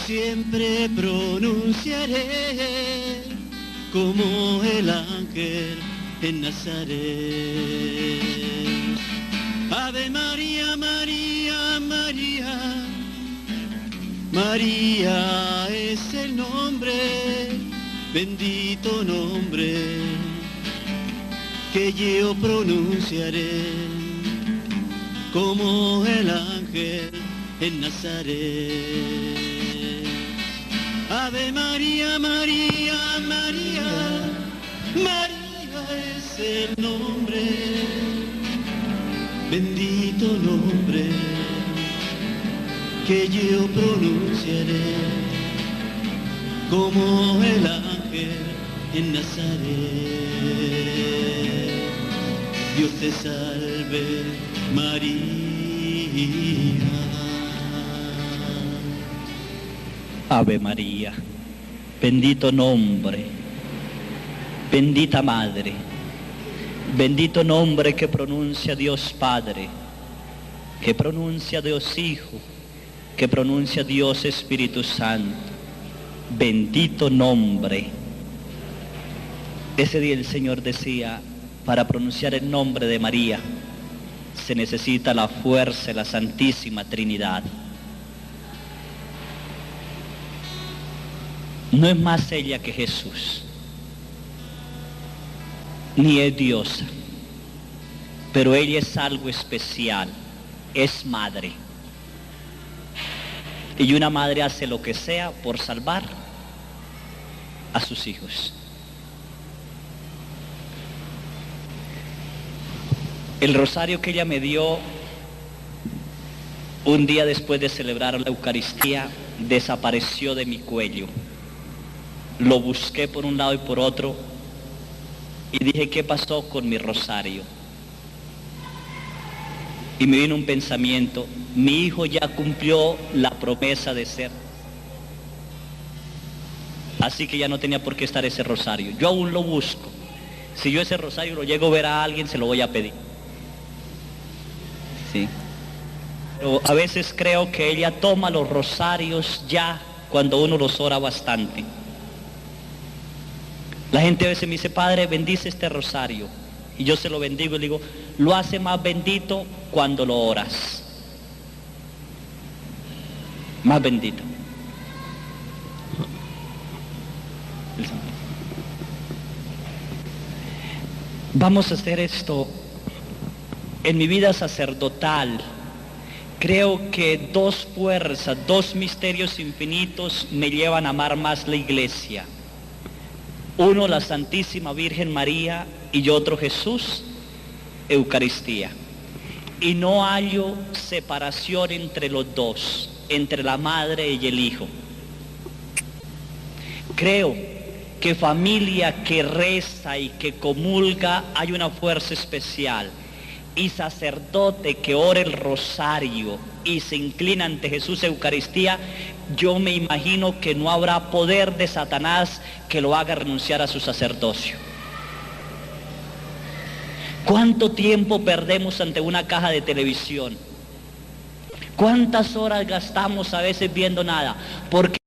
siempre pronunciaré como el ángel en Nazaret. Ave María, María, María, María es el nombre, bendito nombre que yo pronunciaré como el ángel en Nazaret. Ave María, María, María, María es el nombre, bendito nombre que yo pronunciaré como el ángel en Nazaret. Dios te salve, María. Ave María, bendito nombre, bendita Madre, bendito nombre que pronuncia Dios Padre, que pronuncia Dios Hijo, que pronuncia Dios Espíritu Santo. Bendito nombre. Ese día el Señor decía, para pronunciar el nombre de María se necesita la fuerza de la Santísima Trinidad. No es más ella que Jesús, ni es diosa, pero ella es algo especial, es madre. Y una madre hace lo que sea por salvar a sus hijos. El rosario que ella me dio un día después de celebrar la Eucaristía desapareció de mi cuello. Lo busqué por un lado y por otro y dije, ¿qué pasó con mi rosario? Y me vino un pensamiento, mi hijo ya cumplió la promesa de ser. Así que ya no tenía por qué estar ese rosario. Yo aún lo busco. Si yo ese rosario lo llego a ver a alguien, se lo voy a pedir. Sí. Pero a veces creo que ella toma los rosarios ya cuando uno los ora bastante. La gente a veces me dice, Padre, bendice este rosario. Y yo se lo bendigo y le digo, lo hace más bendito cuando lo oras. Más bendito. Vamos a hacer esto. En mi vida sacerdotal, creo que dos fuerzas, dos misterios infinitos me llevan a amar más la iglesia. Uno, la Santísima Virgen María, y otro, Jesús, Eucaristía. y no hallo separación entre los dos, entre la madre y el hijo. Creo que familia que reza y que comulga hay una fuerza especial, y sacerdote que ora el rosario y se inclina ante Jesús Eucaristía, yo me imagino que no habrá poder de Satanás que lo haga renunciar a su sacerdocio. ¿Cuánto tiempo perdemos ante una caja de televisión? ¿Cuántas horas gastamos a veces viendo nada? Porque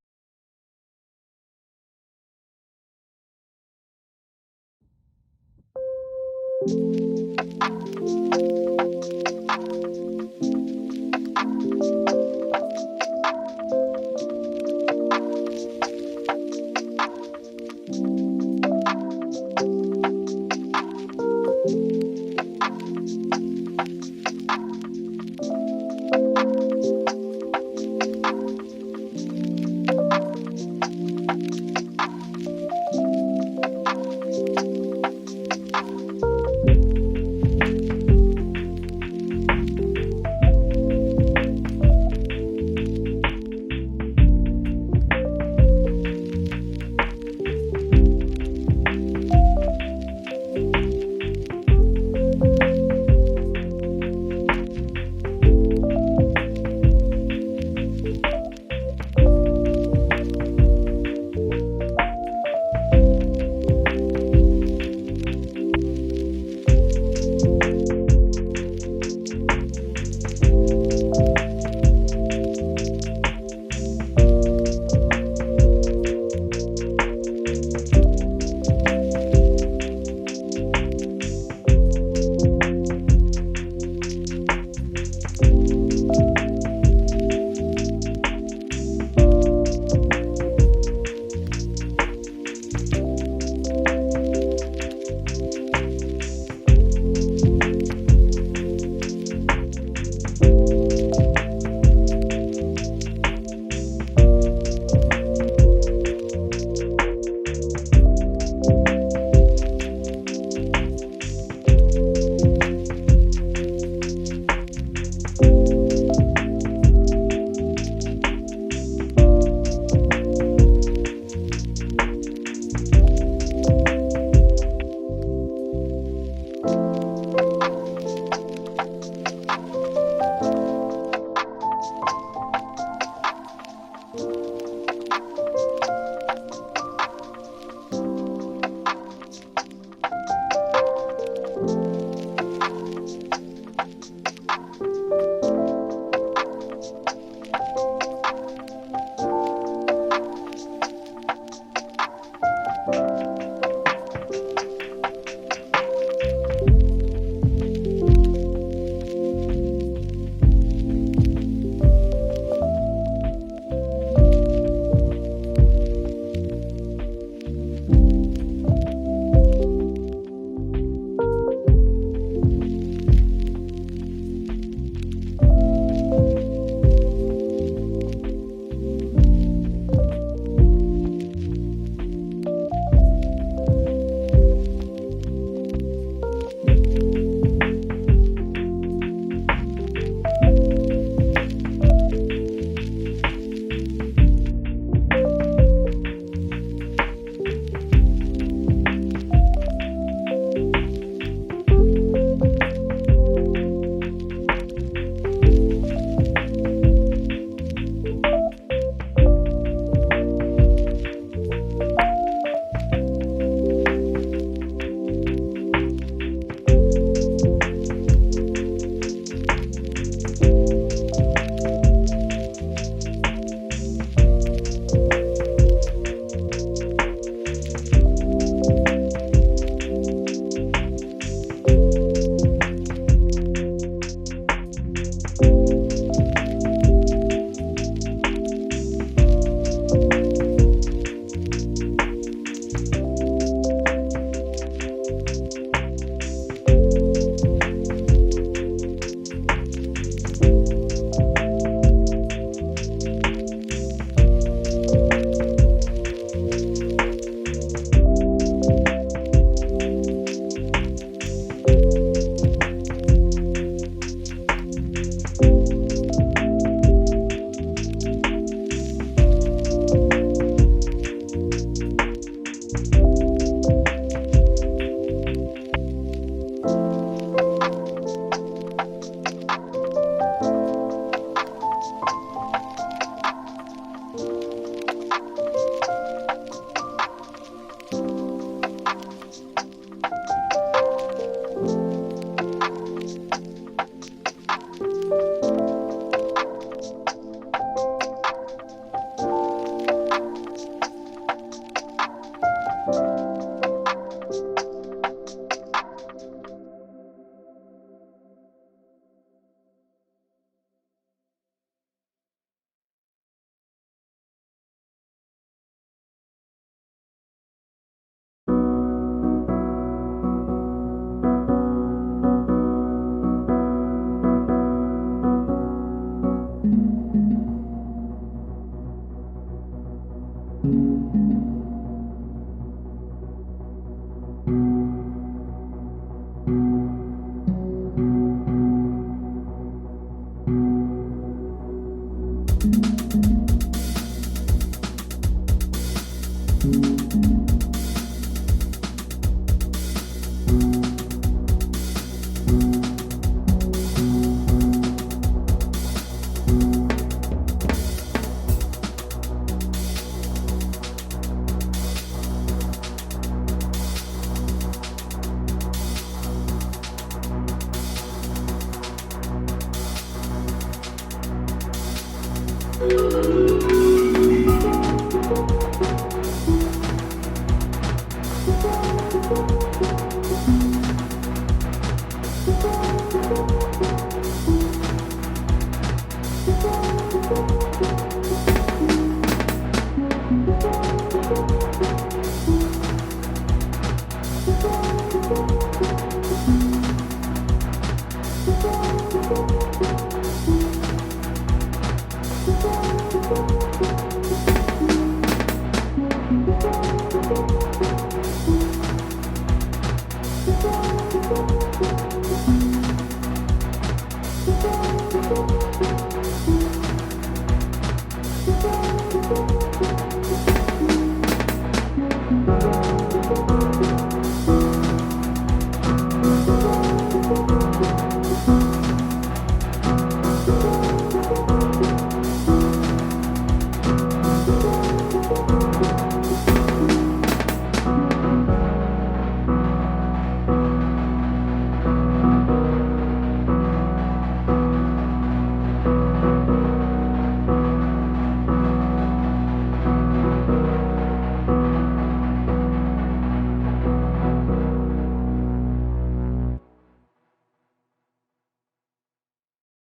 Thank